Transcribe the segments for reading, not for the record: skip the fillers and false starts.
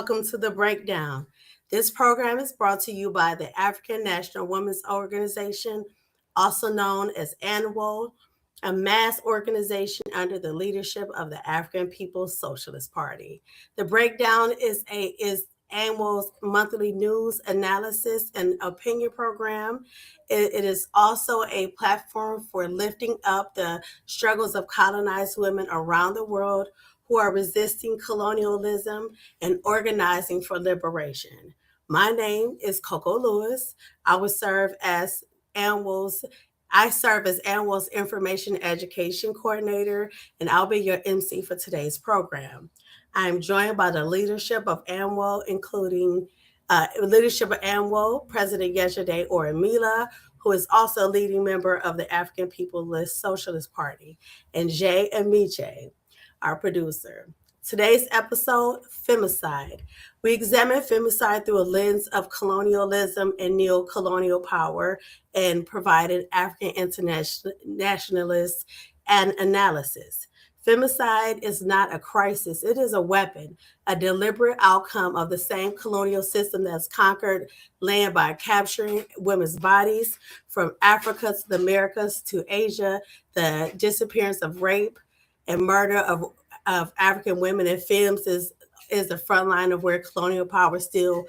welcome to The Breakdown. This program is brought to you by the African National Women's Organization, also known as ANWO, a mass organization under the leadership of the African People's Socialist Party. The Breakdown is ANWO's monthly news analysis and opinion program. It is also a platform for lifting up the struggles of colonized women around the world who are resisting colonialism and organizing for liberation. My name is Coco Lewis. I will serve as ANWO's I serve as ANWO's Information Education Coordinator, and I'll be your MC for today's program. I am joined by the leadership of ANWO, including leadership of ANWO, President Yesterday Oramila, who is also a leading member of the African People's Socialist Party, and Jay Amiche, our producer. Today's episode, Femicide. We examine femicide through a lens of colonialism and neo-colonial power and provided African internationalists an analysis. Femicide is not a crisis, it is a weapon, a deliberate outcome of the same colonial system that's conquered land by capturing women's bodies from Africa to the Americas to Asia, the disappearance of rape and murder of African women and femmes is the front line of where colonial power still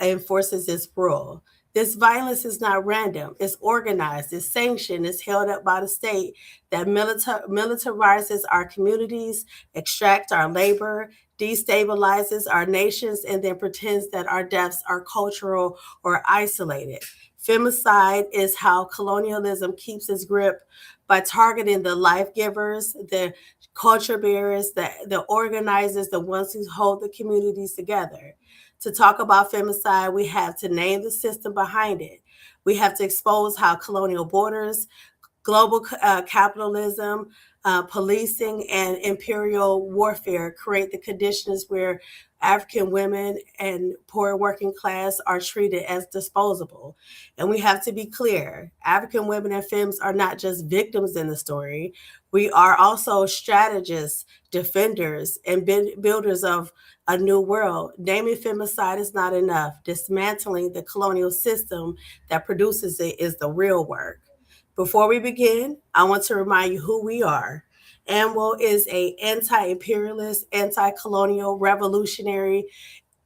enforces its rule. This violence is not random. It's organized, it's sanctioned, it's held up by the state that militarizes our communities, extracts our labor, destabilizes our nations, and then pretends that our deaths are cultural or isolated. Femicide is how colonialism keeps its grip by targeting the life givers, the culture bearers, the organizers, the ones who hold the communities together. To talk about femicide, we have to name the system behind it. We have to expose how colonial borders, global capitalism, policing, and imperial warfare create the conditions where African women and poor working class are treated as disposable. And we have to be clear, African women and femmes are not just victims in the story. We are also strategists, defenders, and builders of a new world. Naming femicide is not enough. Dismantling the colonial system that produces it is the real work. Before we begin, I want to remind you who we are. ANWO is an anti-imperialist, anti-colonial, revolutionary,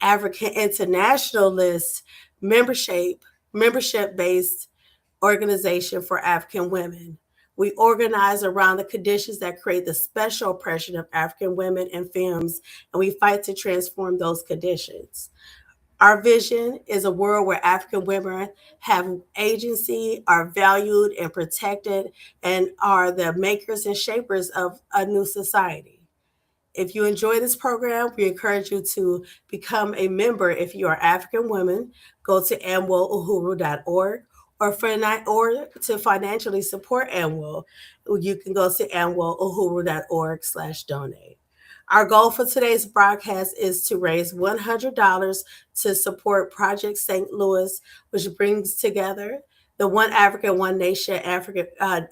African internationalist membership-based organization for African women. We organize around the conditions that create the special oppression of African women and femmes, and we fight to transform those conditions. Our vision is a world where African women have agency, are valued and protected, and are the makers and shapers of a new society. If you enjoy this program, we encourage you to become a member. If you are African women, go to anwouhuru.org, or to financially support ANWO, you can go to anwouhuru.org/donate. Our goal for today's broadcast is to raise $100 to support Project St. Louis, which brings together the One Africa, One Nation,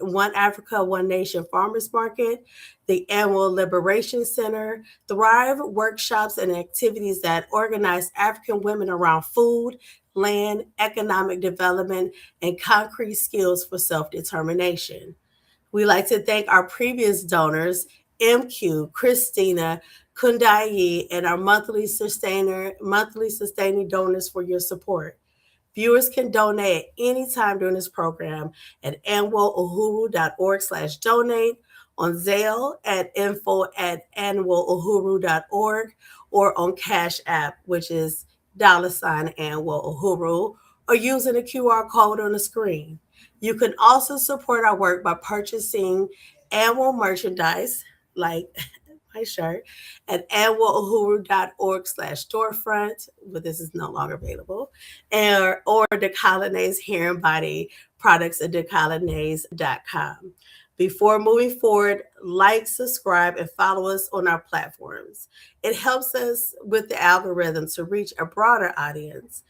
One Africa, One Nation Farmers Market, the Annual Liberation Center, Thrive workshops and activities that organize African women around food, land, economic development, and concrete skills for self-determination. We like to thank our previous donors, MQ, Christina, Kundayi, and our monthly sustaining donors for your support. Viewers can donate at any time during this program at anwouhuru.org/donate, on Zelle at info@anwouhuru.org, or on Cash App, which is $AnwoUhuru, or using the QR code on the screen. You can also support our work by purchasing annual merchandise, like my shirt, at anwouhuru.org/storefront, but this is no longer available, or Decolonized hair and body products at decolonized.com. Before moving forward, like, subscribe, and follow us on our platforms. It helps us with the algorithm to reach a broader audience.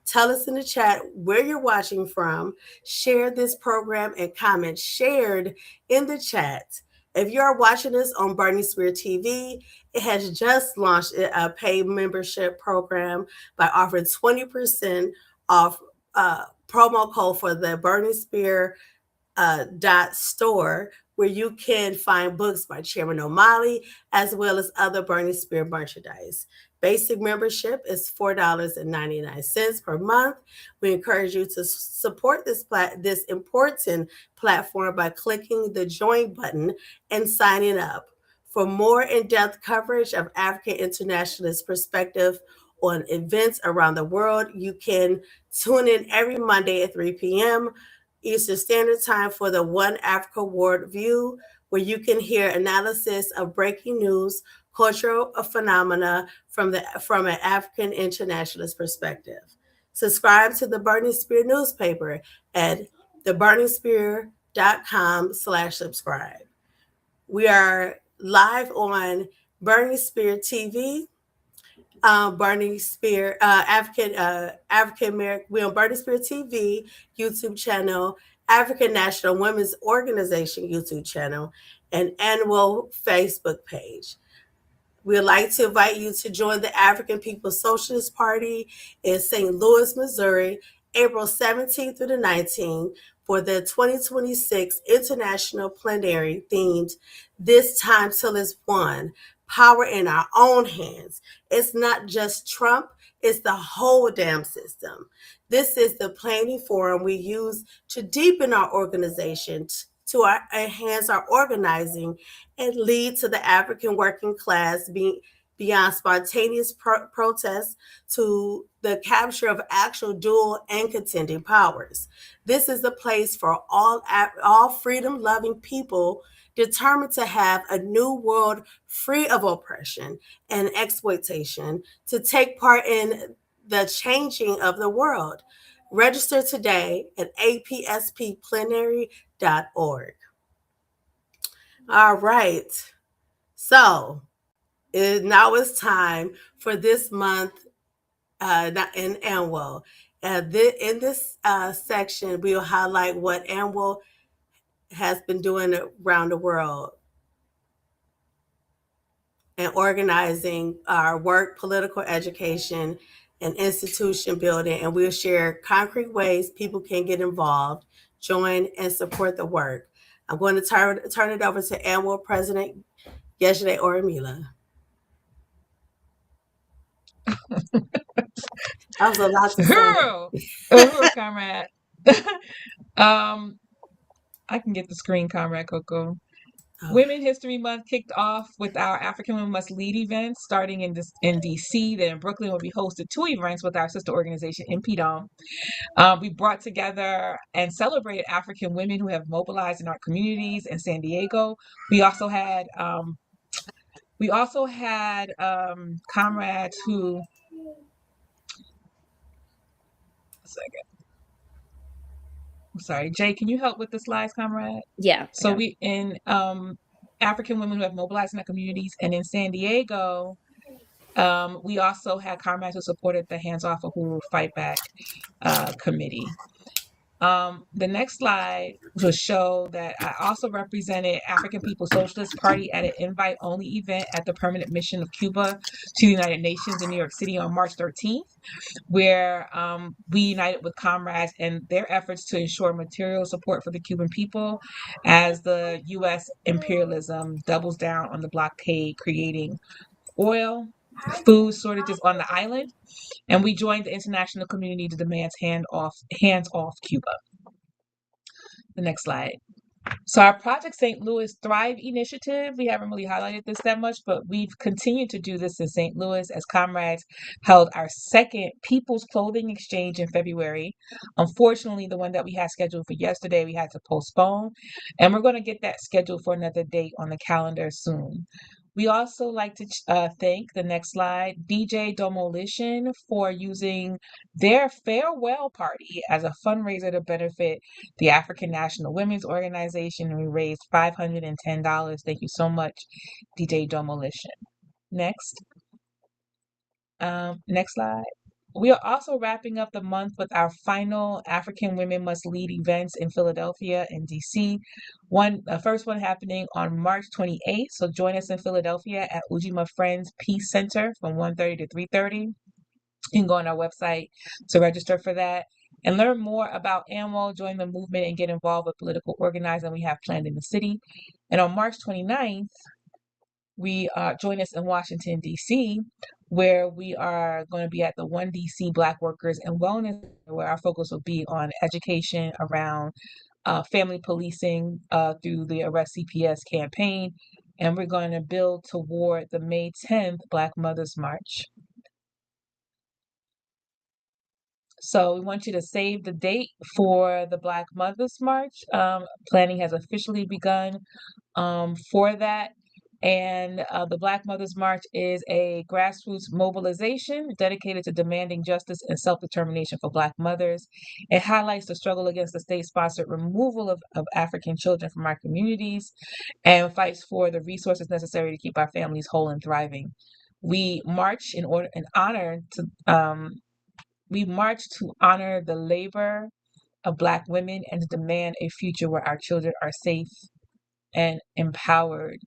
Tell us in the chat where you're watching from. Share this program and comment shared in the chat. If you're watching this on Burning Spear TV, it has just launched a paid membership program by offering 20% off promo code for the Burning Spear dot store, where you can find books by Chairman O'Malley as well as other Burning Spear merchandise. Basic membership is $4.99 per month. We encourage you to support this important platform by clicking the join button and signing up. For more in-depth coverage of African Internationalist perspective on events around the world, you can tune in every Monday at 3 p.m. Eastern Standard Time for the One Africa World View, where you can hear analysis of breaking news, cultural phenomena from an African internationalist perspective. Subscribe to the Burning Spear newspaper at theburningspear.com/subscribe. We are live on Burning Spear TV, Burning Spear, African American. We're on Burning Spear TV YouTube channel, African National Women's Organization YouTube channel, and annual Facebook page. We'd like to invite you to join the African People's Socialist Party in St. Louis, Missouri, April 17th through the 19th for the 2026 International Plenary themed This Time Till It's Won, Power in Our Own Hands. It's not just Trump, it's the whole damn system. This is the planning forum we use to deepen our organization, to enhance our organizing, and lead to the African working class being beyond spontaneous protests to the capture of actual dual and contending powers. This is a place for all freedom-loving people determined to have a new world free of oppression and exploitation, to take part in the changing of the world. Register today at apspplenary.org. All right. So now it's time for this month in ANWO. In this section, we'll highlight what ANWO has been doing around the world and organizing our work, political education, and institution building. And we'll share concrete ways people can get involved, join, and support the work. I'm going to turn it over to ANWO President Yejide Orimila. That was a lot to say. Comrade. I can get the screen, Comrade Coco. Oh. Women History Month kicked off with our African Women Must Lead event, starting in DC. Then in Brooklyn, where we hosted 2 events with our sister organization, Imperialism. We brought together and celebrated African women who have mobilized in our communities in San Diego. We also had comrades who. A second. I'm sorry, Jay, can you help with the slides, comrade? Yeah. So we in African women who have mobilized in our communities, and in San Diego, we also had comrades who supported the Hands Off of Who Fight Back committee. The next slide will show that I also represented African People's Socialist Party at an invite-only event at the Permanent Mission of Cuba to the United Nations in New York City on March 13th, where we united with comrades in their efforts to ensure material support for the Cuban people as the U.S. imperialism doubles down on the blockade, creating oil, food shortages on the island. And we joined the international community to demand hands off Cuba. The next slide. So our Project St. Louis Thrive initiative, we haven't really highlighted this that much, but we've continued to do this in St. Louis as comrades held our second People's Clothing Exchange in February. Unfortunately, the one that we had scheduled for yesterday, we had to postpone, and we're going to get that scheduled for another date on the calendar soon. We also like to thank, the next slide, DJ Demolition for using their farewell party as a fundraiser to benefit the African National Women's Organization, and we raised $510. Thank you so much, DJ Demolition. Next. Next slide. We are also wrapping up the month with our final African Women Must Lead events in Philadelphia and DC. The first one happening on March 28th. So join us in Philadelphia at Ujima Friends Peace Center from 1:30 to 3:30. You can go on our website to register for that and learn more about AMWO, join the movement, and get involved with political organizing we have planned in the city. And on March 29th, we join us in Washington, D.C., where we are going to be at the One D.C. Black Workers and Wellness, where our focus will be on education around family policing through the Arrest CPS campaign. And we're going to build toward the May 10th Black Mothers March. So we want you to save the date for the Black Mothers March. Planning has officially begun for that. And the Black Mothers March is a grassroots mobilization dedicated to demanding justice and self-determination for Black mothers. It highlights the struggle against the state-sponsored removal of African children from our communities and fights for the resources necessary to keep our families whole and thriving. We march we march to honor the labor of Black women and to demand a future where our children are safe and empowered.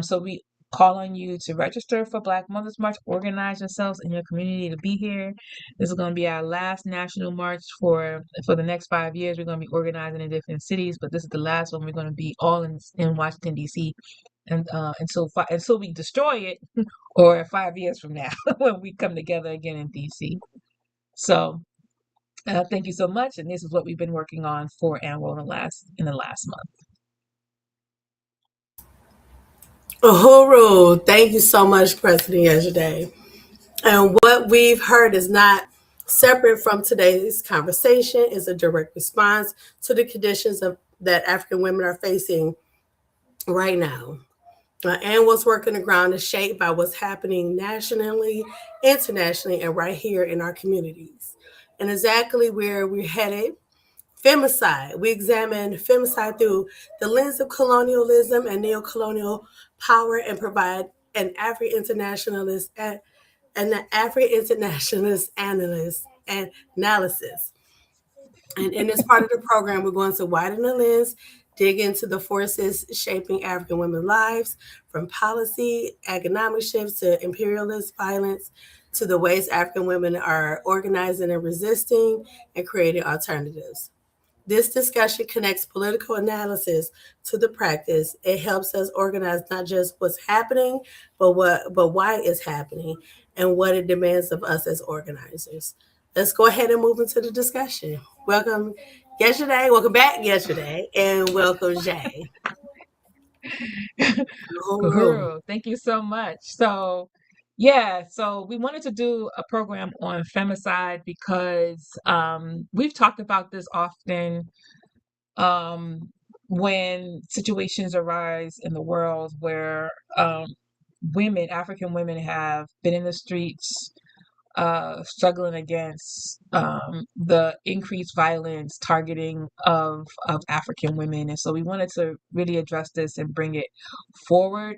So we call on you to register for Black Mothers March, organize yourselves in your community to be here. This is going to be our last national march for the next 5 years. We're going to be organizing in different cities, but this is the last one. We're going to be all in Washington, D.C. And until we destroy it, or 5 years from now when we come together again in D.C. So thank you so much. And this is what we've been working on for AMWO in the last month. Uhuru, thank you so much, President yesterday. And what we've heard is not separate from today's conversation, is a direct response to the conditions that African women are facing right now. And what's working the ground is shaped by what's happening nationally, internationally, and right here in our communities. And exactly where we're headed. Femicide. We examine femicide through the lens of colonialism and neo-colonial power and provide an African internationalist analysis. And in this part of the program, we're going to widen the lens, dig into the forces shaping African women's lives, from policy, economic shifts to imperialist violence, to the ways African women are organizing and resisting and creating alternatives. This discussion connects political analysis to the practice. It helps us organize not just what's happening, but why it's happening and what it demands of us as organizers. Let's go ahead and move into the discussion. Welcome back yesterday, and welcome Jay. Uhuru, thank you so much. So we wanted to do a program on femicide because we've talked about this often when situations arise in the world where African women have been in the streets struggling against the increased violence targeting of African women. And so we wanted to really address this and bring it forward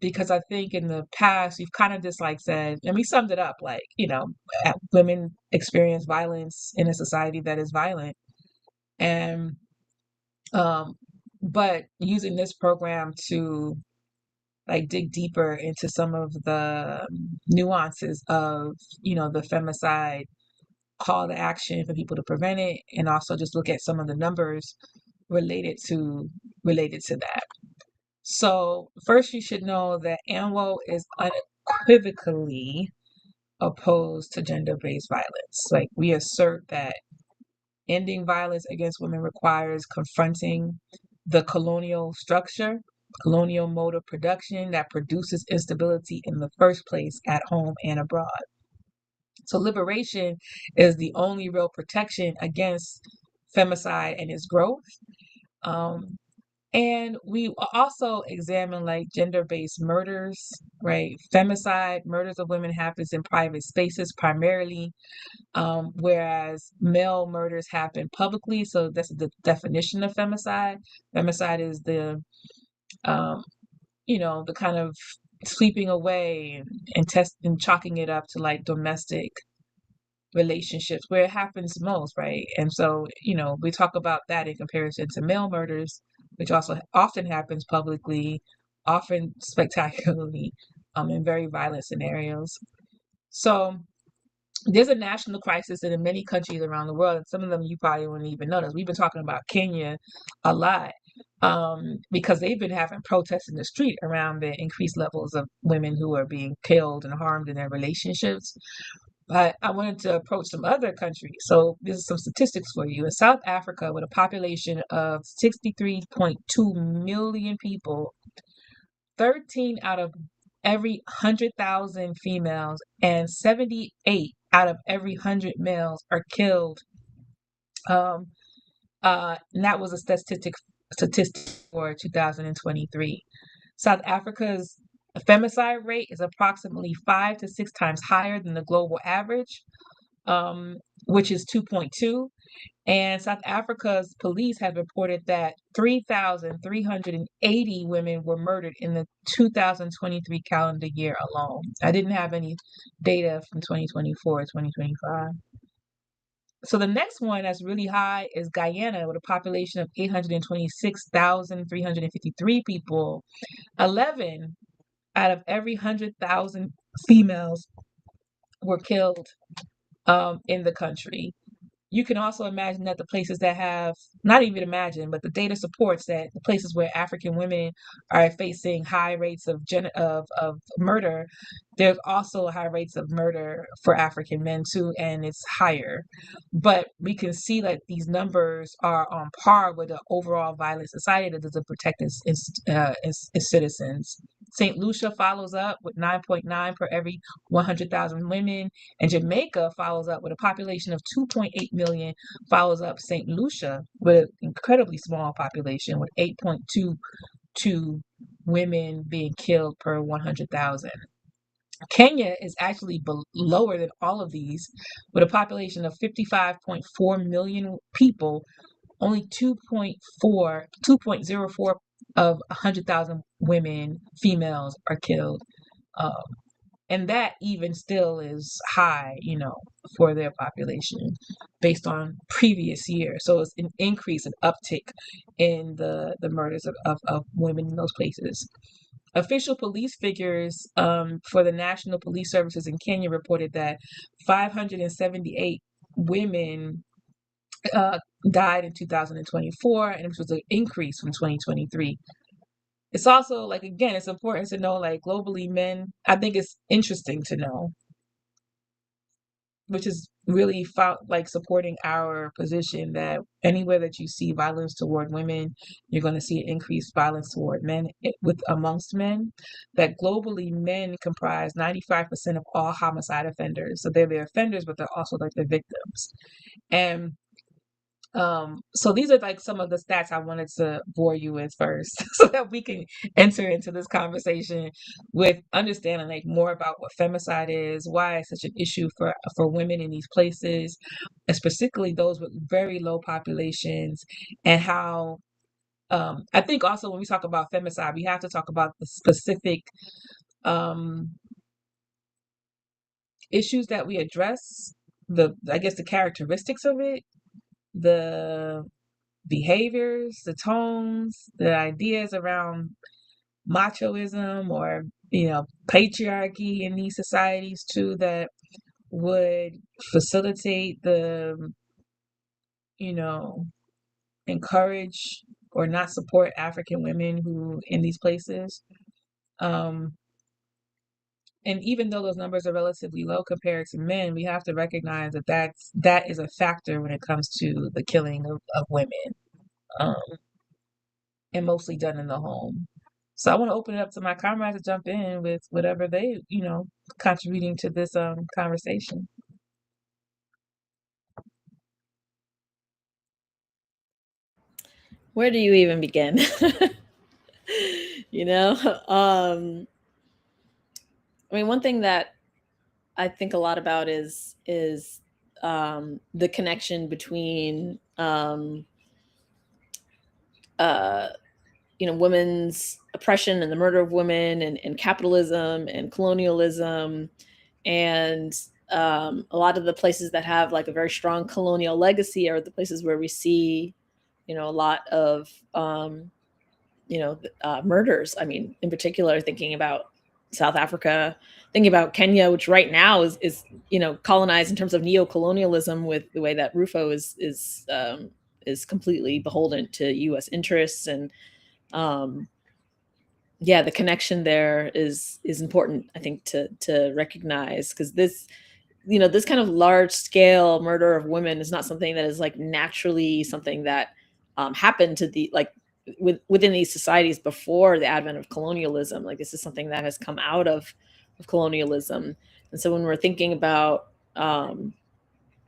because I think in the past we've kind of just like said, and we summed it up like, women experience violence in a society that is violent. And but using this program to like dig deeper into some of the nuances of, the femicide call to action for people to prevent it, and also just look at some of the numbers related to that. So first, you should know that AMWO is unequivocally opposed to gender-based violence. Like, we assert that ending violence against women requires confronting the colonial structure, colonial mode of production that produces instability in the first place at home and abroad. So liberation is the only real protection against femicide and its growth. And we also examine like gender-based murders, right? Femicide, murders of women happens in private spaces primarily, whereas male murders happen publicly. So that's the definition of femicide. Femicide is the kind of sweeping away and chalking it up to like domestic relationships where it happens most, right? And so, we talk about that in comparison to male murders, which also often happens publicly, often spectacularly, in very violent scenarios. So there's a national crisis in many countries around the world, and some of them you probably wouldn't even notice. We've been talking about Kenya a lot, because they've been having protests in the street around the increased levels of women who are being killed and harmed in their relationships. But I wanted to approach some other countries. So this is some statistics for you. In South Africa, with a population of 63.2 million people, 13 out of every 100,000 females and 78 out of every 100 males are killed. And that was a statistic for 2023. South Africa's femicide rate is approximately 5 to 6 times higher than the global average, which is 2.2. And South Africa's police have reported that 3,380 women were murdered in the 2023 calendar year alone. I didn't have any data from 2024 or 2025. So the next one that's really high is Guyana, with a population of 826,353 people. 11 out of every 100,000 females were killed in the country. You can also imagine that the places that have, not even imagine, but the data supports that the places where African women are facing high rates of murder, there's also high rates of murder for African men too, and it's higher. But we can see that these numbers are on par with the overall violent society that doesn't protect its citizens. St. Lucia follows up with 9.9 per every 100,000 women, and Jamaica follows up with a population of 2.8 million, follows up St. Lucia with an incredibly small population with 8.22 women being killed per 100,000. Kenya is actually lower than all of these, with a population of 55.4 million people. Only 2.04 of 100,000 women, females, are killed. And that even still is high, for their population based on previous years. So it's an increase, an uptick in the murders of women in those places. Official police figures for the National Police Services in Kenya reported that 578 women died in 2024, and which was an increase from 2023. It's also, again, it's important to know, globally, men, I think it's interesting to know, which is really supporting our position that anywhere that you see violence toward women, you're going to see increased violence toward men amongst men. That globally, men comprise 95% of all homicide offenders. So they're the offenders, but they're also the victims. And so these are some of the stats I wanted to bore you with first so that we can enter into this conversation with understanding more about what femicide is, why it's such an issue for women in these places, and particularly those with very low populations, and how I think also when we talk about femicide, we have to talk about the specific issues that we address, the characteristics of it, the behaviors, the tones, the ideas around machoism or patriarchy in these societies too, that would facilitate the encourage or not support African women who in these places. And even though those numbers are relatively low compared to men, we have to recognize that is a factor when it comes to the killing of women, and mostly done in the home. So I want to open it up to my comrades to jump in with whatever they, contributing to this conversation. Where do you even begin? One thing that I think a lot about is the connection between women's oppression and the murder of women, and capitalism and colonialism, and a lot of the places that have like a very strong colonial legacy are the places where we see, a lot of, murders. I mean, in particular, thinking about South Africa, thinking about Kenya, which right now is colonized in terms of neo-colonialism, with the way that Rufo is completely beholden to U.S. interests. And the connection there is important, I think, to recognize, because this kind of large scale murder of women is not something that is like naturally something that happened to the within these societies before the advent of colonialism. Like, this is something that has come out of colonialism. And so when we're thinking about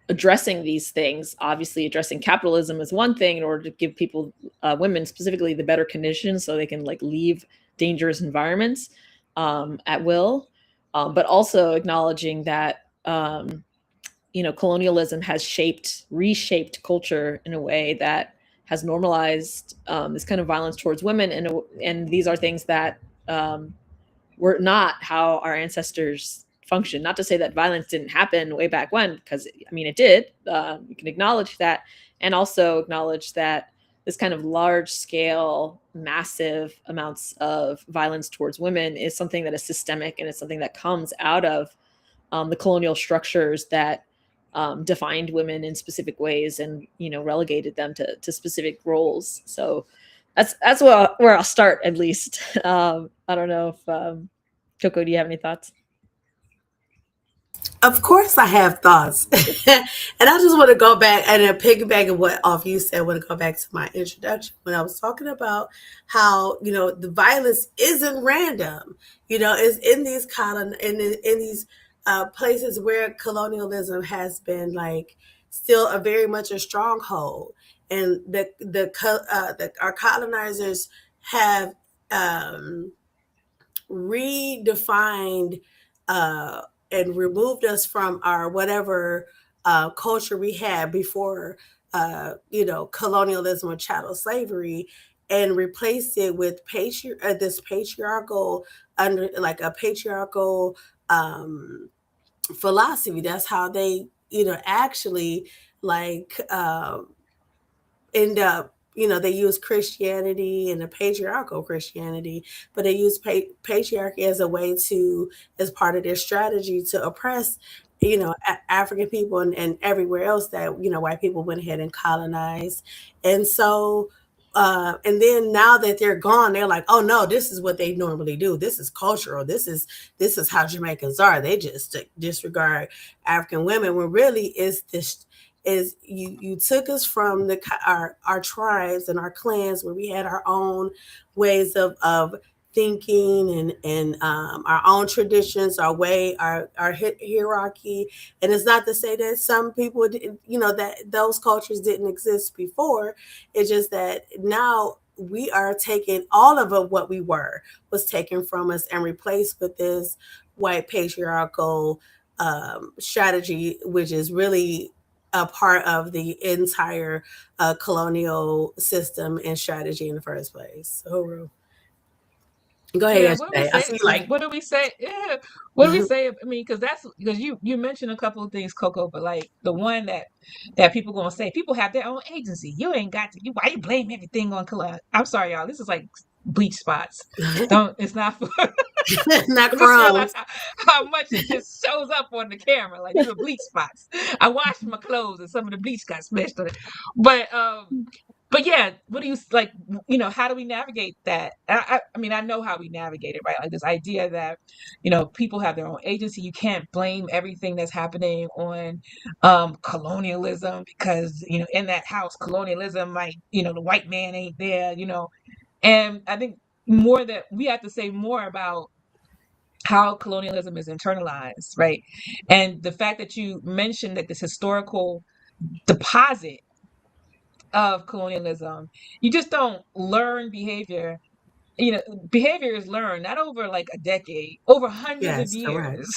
addressing these things, obviously addressing capitalism is one thing in order to give people, women specifically, the better conditions so they can like leave dangerous environments at will, but also acknowledging that colonialism has reshaped culture in a way that has normalized this kind of violence towards women, and these are things that were not how our ancestors functioned. Not to say that violence didn't happen way back when, because I mean it did. We can acknowledge that, and also acknowledge that this kind of large scale, massive amounts of violence towards women is something that is systemic, and it's something that comes out of the colonial structures that defined women in specific ways and relegated them to specific roles. So that's where I'll start, at least. I don't know if Coco, do you have any thoughts? Of course, I have thoughts, and I just want to go back and then piggyback on what off you said. I want to go back to my introduction when I was talking about how the violence isn't random. It's in these in these places where colonialism has been like still a very much a stronghold, and our colonizers have redefined and removed us from our whatever culture we had before, colonialism or chattel slavery, and replaced it with this patriarchal, under like a patriarchal philosophy. That's how they, actually like end up, they use Christianity and the patriarchal Christianity, but they use patriarchy as a way as part of their strategy to oppress, African people and everywhere else that, white people went ahead and colonized. And so, and then now that they're gone, they're like, oh no, this is what they normally do. This is cultural. This is how Jamaicans are. They just disregard African women, when really is you took us from our tribes and our clans, where we had our own ways of thinking and our own traditions, our hierarchy. And it's not to say that some people didn't, that those cultures didn't exist before. It's just that now we are taking all of what we was taken from us and replaced with this white patriarchal strategy, which is really a part of the entire colonial system and strategy in the first place. So, go ahead. Yeah, what do we I say? see, like, What do we say? Yeah, what do we say? I mean, because you mentioned a couple of things, Coco, but like the one that people gonna say, people have their own agency. You ain't got to. Why you blame everything on color? I'm sorry, y'all. This is like bleach spots. It's not for. not I just realized crumbs. how much it just shows up on the camera. Like, these are bleach spots. I washed my clothes and some of the bleach got splashed on it. But yeah, what do you like? How do we navigate that? I mean, I know how we navigate it, right? Like, this idea that people have their own agency. You can't blame everything that's happening on colonialism, because in that house, colonialism, like the white man ain't there. And I think more that we have to say more about how colonialism is internalized, right? And the fact that you mentioned that this historical deposit of colonialism, you just don't learn behavior. Behavior is learned not over like a decade, over hundreds of Yes, correct. years.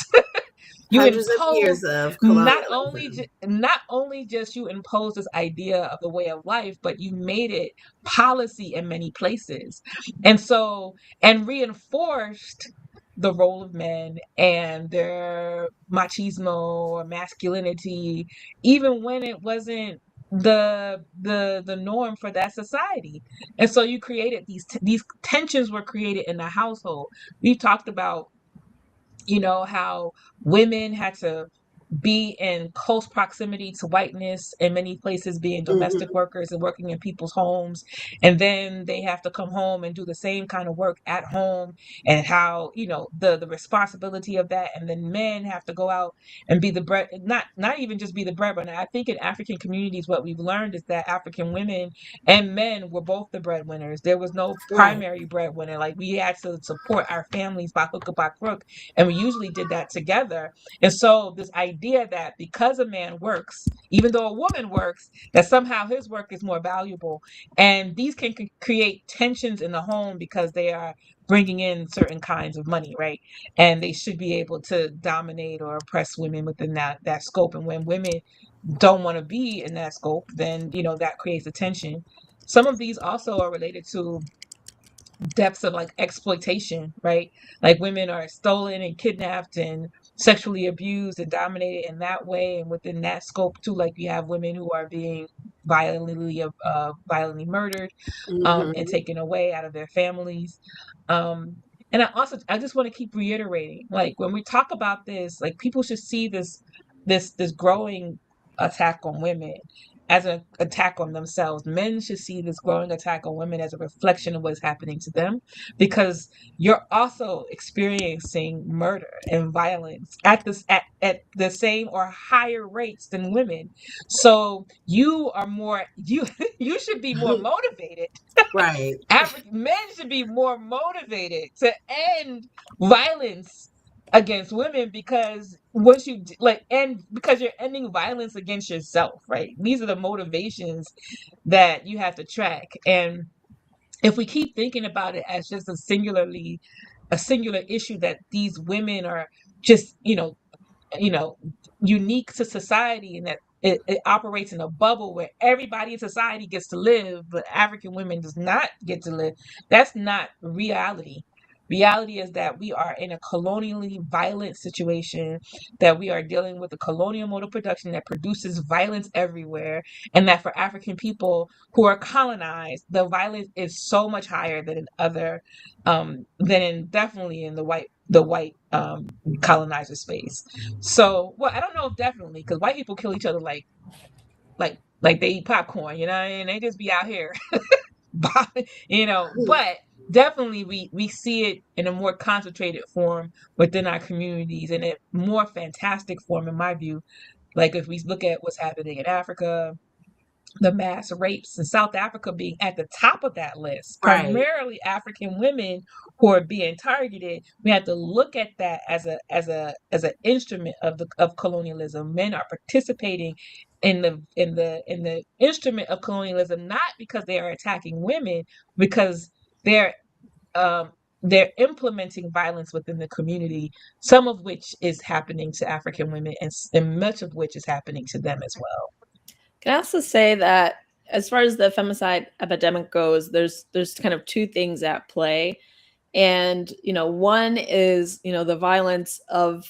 You Hundreds of impose years of not only colonialism. not only just you impose this idea of the way of life, but you made it policy in many places, and reinforced the role of men and their machismo or masculinity, even when it wasn't the norm for that society. And so you created these tensions were created in the household. We talked about, how women had to be in close proximity to whiteness, in many places being domestic workers and working in people's homes, and then they have to come home and do the same kind of work at home, and how the responsibility of that, and then men have to go out and be the bread, not even just be the breadwinner. I think in African communities what we've learned is that African women and men were both the breadwinners. There was no Right. primary breadwinner. Like, we had to support our families by hook or by crook, and we usually did that together. And so this idea that because a man works, even though a woman works, that somehow his work is more valuable. And these can create tensions in the home because they are bringing in certain kinds of money, right? And they should be able to dominate or oppress women within that scope. And when women don't want to be in that scope, then, that creates a tension. Some of these also are related to depths of like exploitation, right? Like, women are stolen and kidnapped and sexually abused and dominated in that way. And within that scope too, like, you have women who are being violently murdered, and taken away out of their families. Um, and I just want to keep reiterating, like, when we talk about this, like, people should see this growing attack on women as an attack on themselves. Men should see this growing attack on women as a reflection of what's happening to them, because you're also experiencing murder and violence at the same or higher rates than women. So you you should be more motivated. Right. African men should be more motivated to end violence against women, because once you and because you're ending violence against yourself, right? These are the motivations that you have to track. And if we keep thinking about it as just a singular issue, that these women are just unique to society, and that it operates in a bubble where everybody in society gets to live, but African women does not get to live. That's not reality. Reality is that we are in a colonially violent situation, that we are dealing with a colonial mode of production that produces violence everywhere, and that for African people who are colonized, the violence is so much higher than in other, definitely in the white colonizer space. So, well, I don't know if definitely, because white people kill each other like they eat popcorn, and they just be out here, But definitely, we see it in a more concentrated form within our communities, in a more fantastic form, in my view. Like, if we look at what's happening in Africa, the mass rapes in South Africa being at the top of that list, Right. primarily African women who are being targeted. We have to look at that as an instrument of colonialism. Men are participating in the instrument of colonialism, not because they are attacking women, because they're they're implementing violence within the community, some of which is happening to African women, and much of which is happening to them as well. Can I also say that as far as the femicide epidemic goes, there's kind of two things at play. And, one is, the violence of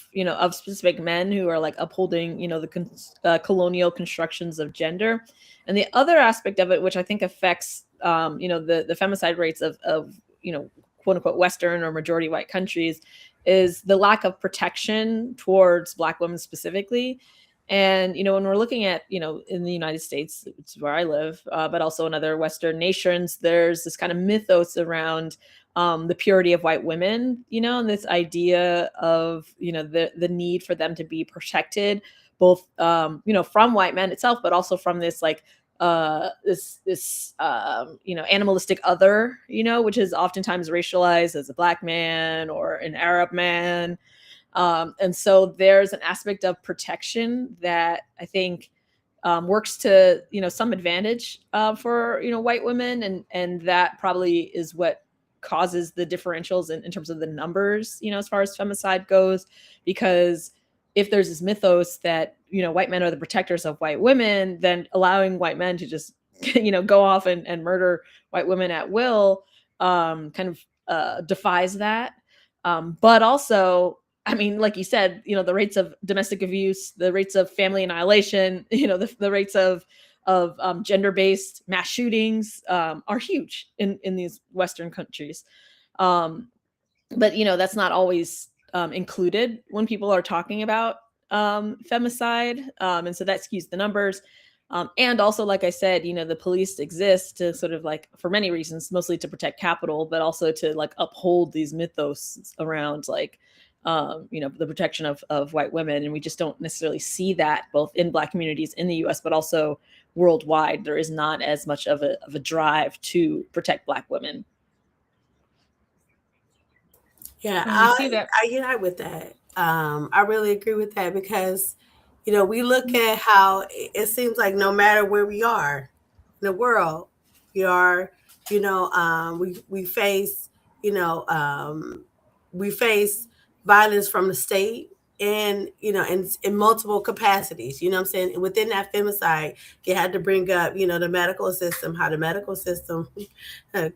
specific men who are like upholding, the colonial constructions of gender. And the other aspect of it, which I think affects, the femicide rates of quote unquote Western or majority white countries, is the lack of protection towards Black women specifically. And, when we're looking at, in the United States, it's where I live, but also in other Western nations, there's this kind of mythos around the purity of white women, and this idea of, the need for them to be protected, both, from white men itself, but also from this like this animalistic other, which is oftentimes racialized as a Black man or an Arab man. And so there's an aspect of protection that I think works to, some advantage for, white women. And that probably is what causes the differentials in terms of the numbers, as far as femicide goes, because if there's this mythos that, white men are the protectors of white women, then allowing white men to just, go off and murder white women at will kind of defies that. But also, I mean, like you said, the rates of domestic abuse, the rates of family annihilation, the rates of gender-based mass shootings are huge in these Western countries. But that's not always included when people are talking about femicide, and so that skews the numbers. And also, like I said, the police exist to sort of like, for many reasons, mostly to protect capital, but also to like uphold these mythos around like the protection of white women. And we just don't necessarily see that both in Black communities in the US, but also worldwide. There is not as much of a drive to protect Black women. Yeah, And we see that. I unite with that. I really agree with that because, we look at how it seems like no matter where we are in the world, we are, we face, we face violence from the state and, in multiple capacities. You know what I'm saying? Within that femicide, you had to bring up, the medical system, how the medical system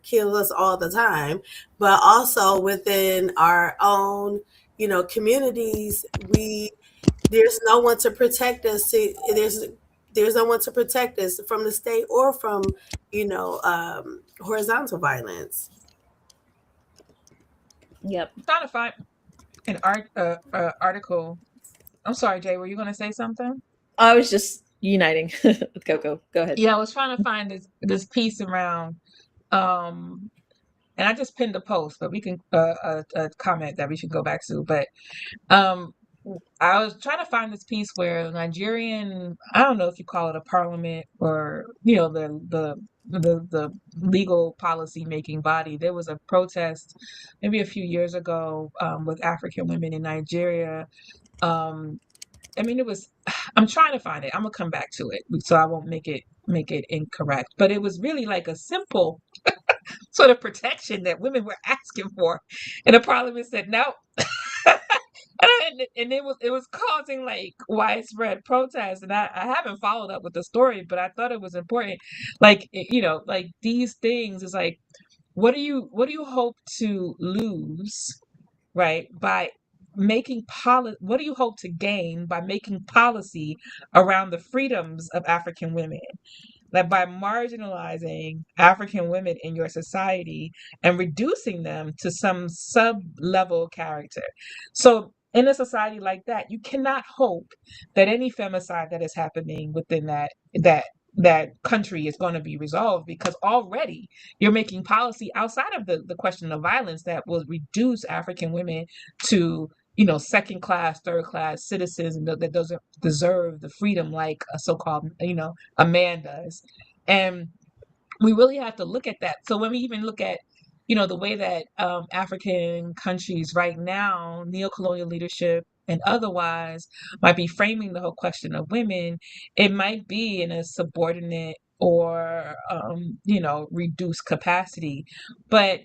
kills us all the time, but also within our own, communities, there's no one to protect us. There's no one to protect us from the state or from, horizontal violence. Yep. I'm trying to find an article. I'm sorry, Jay, were you going to say something? I was just uniting with Coco. Go ahead. Yeah, I was trying to find this piece around, and I just pinned a post, but we can a comment that we should go back to. But I was trying to find this piece where Nigerian, I don't know if you call it a parliament or the legal policy making body. There was a protest maybe a few years ago with African women in Nigeria. I mean, it was. I'm trying to find it. I'm gonna come back to it, so I won't make it incorrect. But it was really like a simple sort of protection that women were asking for, and the parliament said no. And it was causing like widespread protests, and I haven't followed up with the story, but I thought it was important. Like like these things is like, what do you hope to lose, right, by making what do you hope to gain by making policy around the freedoms of African women? That by marginalizing African women in your society and reducing them to some sub-level character. So in a society like that, you cannot hope that any femicide that is happening within that country is going to be resolved, because already you're making policy outside of the question of violence that will reduce African women to second class, third class citizens, and that doesn't deserve the freedom like a so-called a man does. And we really have to look at that. So when we even look at the way that African countries right now, neo-colonial leadership and otherwise, might be framing the whole question of women, it might be in a subordinate or reduced capacity. But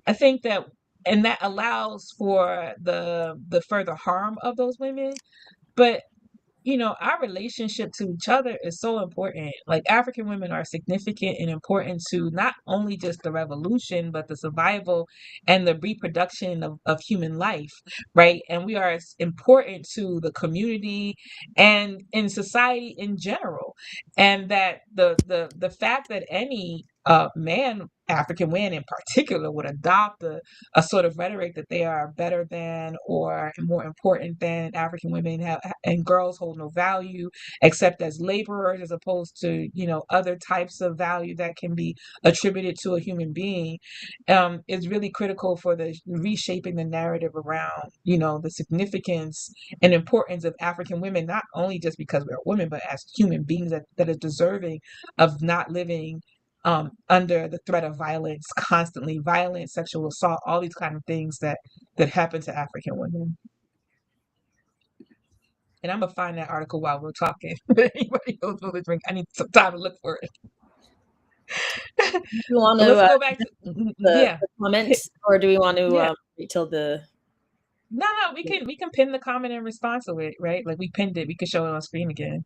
I think that, and that allows for the further harm of those women. But our relationship to each other is so important. Like, African women are significant and important to not only just the revolution, but the survival and the reproduction of human life, right? And we are important to the community and in society in general. And that the fact that any man, African man in particular, would adopt a sort of rhetoric that they are better than or more important than African women and girls hold no value except as laborers, as opposed to other types of value that can be attributed to a human being, is really critical for the reshaping the narrative around the significance and importance of African women, not only just because we're women, but as human beings that are deserving of not living under the threat of violence, constantly violence, sexual assault, all these kind of things that happen to African women. And I'm gonna find that article while we're talking. Anybody else want to drink? I need some time to look for it. Do you want to let's go back to the comments, or do we want to wait till the? No, we can pin the comment in response to it, right? Like, we pinned it. We can show it on screen again.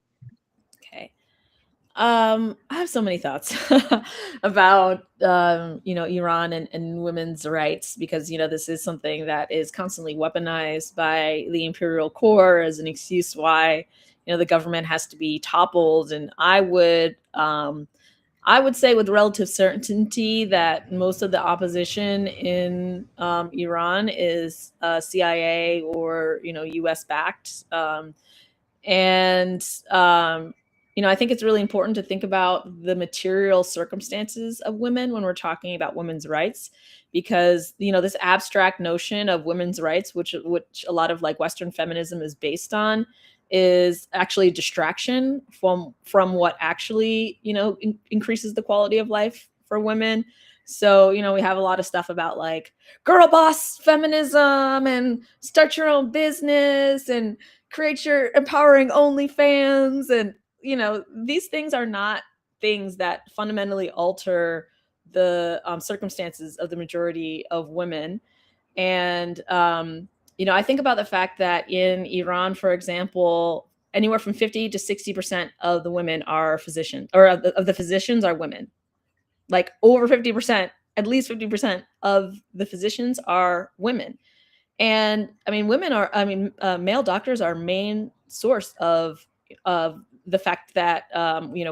Okay. I have so many thoughts about Iran and women's rights, because this is something that is constantly weaponized by the imperial core as an excuse why the government has to be toppled. And I would say with relative certainty that most of the opposition in Iran is CIA or US backed. And I think it's really important to think about the material circumstances of women when we're talking about women's rights, because this abstract notion of women's rights, which a lot of like Western feminism is based on, is actually a distraction from what actually increases the quality of life for women. So we have a lot of stuff about like girl boss feminism and start your own business and create your empowering OnlyFans. And, these things are not things that fundamentally alter the circumstances of the majority of women. And, I think about the fact that in Iran, for example, anywhere from 50 to 60% of the women are physicians, or of the physicians are women. Like over 50%, at least 50% of the physicians are women. And male doctors are main source of the fact that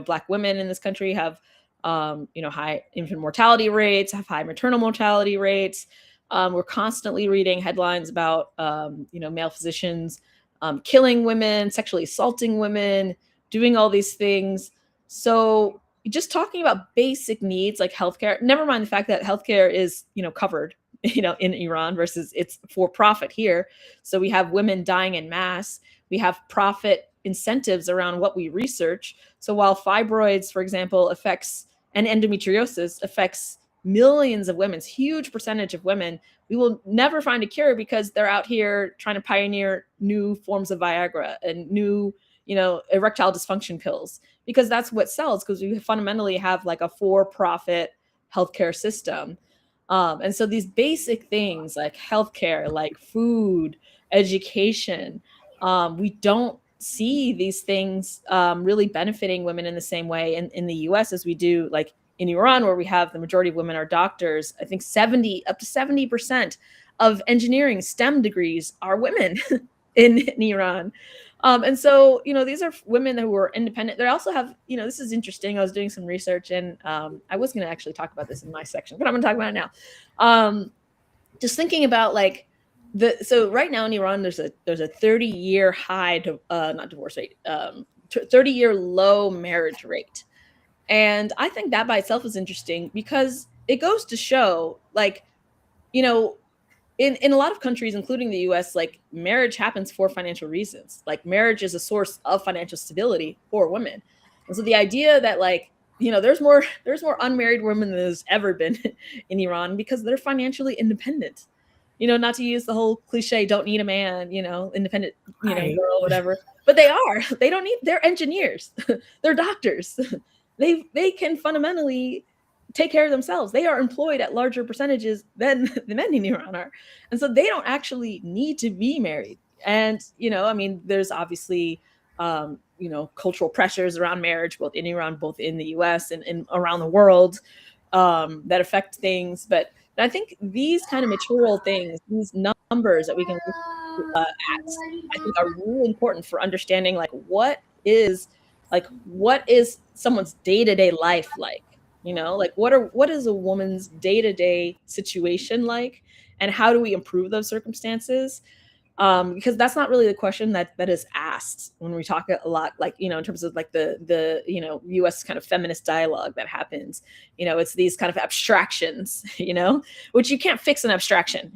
Black women in this country have high infant mortality rates, have high maternal mortality rates. We're constantly reading headlines about male physicians killing women, sexually assaulting women, doing all these things. So just talking about basic needs like healthcare, never mind the fact that healthcare is covered in Iran versus it's for profit here. So we have women dying in mass. We have profit incentives around what we research. So while fibroids, for example, and endometriosis affects millions of women, huge percentage of women, we will never find a cure because they're out here trying to pioneer new forms of Viagra and new, erectile dysfunction pills, because that's what sells, because we fundamentally have like a for-profit healthcare system. And so these basic things like healthcare, like food, education, we don't see these things really benefiting women in the same way in the US as we do like in Iran, where we have the majority of women are doctors. I think up to 70% of engineering STEM degrees are women in Iran. And so, these are women who are independent. They also have, this is interesting. I was doing some research, and I was going to actually talk about this in my section, but I'm going to talk about it now. Just thinking about like so right now in Iran, there's a 30-year high, not divorce rate, 30-year low marriage rate. And I think that by itself is interesting because it goes to show like, in a lot of countries, including the US, like marriage happens for financial reasons. Like marriage is a source of financial stability for women. And so the idea that like, there's more unmarried women than there's ever been in Iran because they're financially independent. Not to use the whole cliche, don't need a man, independent, Right. girl, whatever. But they don't need, they're engineers, they're doctors. They can fundamentally take care of themselves. They are employed at larger percentages than the men in Iran are. And so they don't actually need to be married. And, there's obviously, cultural pressures around marriage, both in Iran, both in the US and around the world that affect things. But I think these kind of material things, these numbers that we can look at, I think are really important for understanding like what is someone's day-to-day life like. Like what is a woman's day-to-day situation like, and how do we improve those circumstances? Because that's not really the question that is asked when we talk a lot, like, in terms of like the US kind of feminist dialogue that happens. It's these kind of abstractions, which you can't fix an abstraction,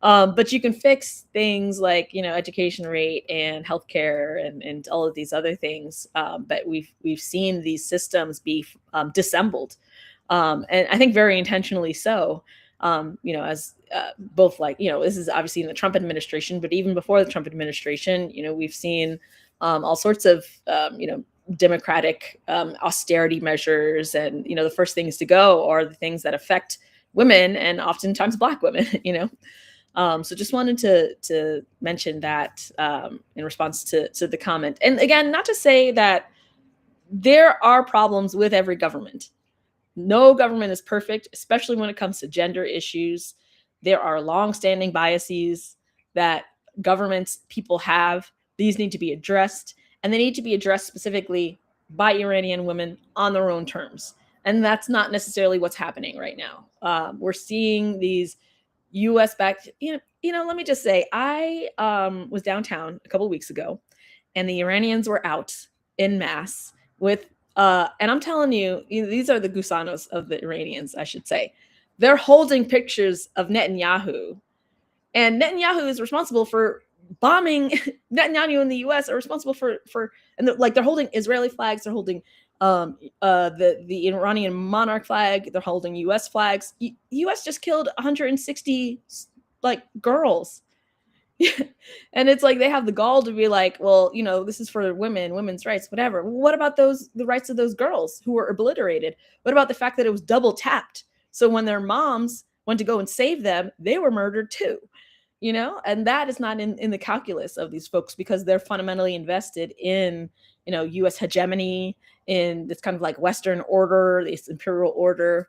but you can fix things like, education rate and healthcare and all of these other things. But we've seen these systems be dissembled, and I think very intentionally so. As both like, this is obviously in the Trump administration, but even before the Trump administration, we've seen all sorts of, democratic austerity measures. And, the first things to go are the things that affect women and oftentimes Black women, So just wanted to mention that in response to the comment. And again, not to say that there are problems with every government. No government is perfect, especially when it comes to gender issues. There are long-standing biases that governments, people have. These need to be addressed, and they need to be addressed specifically by Iranian women on their own terms. And that's not necessarily what's happening right now. We're seeing these U.S. backed, let me just say, I was downtown a couple of weeks ago, and the Iranians were out en masse with, and I'm telling you, these are the gusanos of the Iranians, I should say. They're holding pictures of Netanyahu, and Netanyahu is responsible for bombing. Netanyahu in the U.S. are responsible for and they're holding Israeli flags, they're holding the Iranian monarch flag, they're holding U.S. flags. U.S. just killed 160 girls. And it's like they have the gall to be like, well, this is for women's rights, whatever. What about the rights of those girls who were obliterated? What about the fact that it was double tapped? So when their moms went to go and save them, they were murdered too, and that is not in the calculus of these folks, because they're fundamentally invested in, U.S. hegemony, in this kind of like Western order, this imperial order.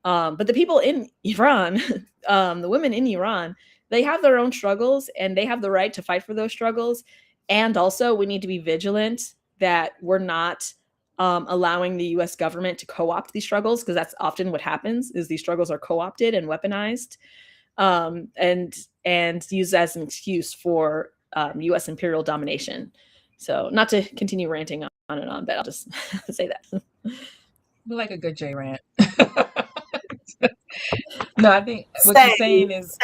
But the people in Iran, the women in Iran, they have their own struggles, and they have the right to fight for those struggles. And also, we need to be vigilant that we're not allowing the U.S. government to co-opt these struggles, because that's often what happens, is these struggles are co-opted and weaponized, and used as an excuse for U.S. imperial domination. So, not to continue ranting on and on, but I'll just say that. We like a good J rant. No, I think what you're saying is.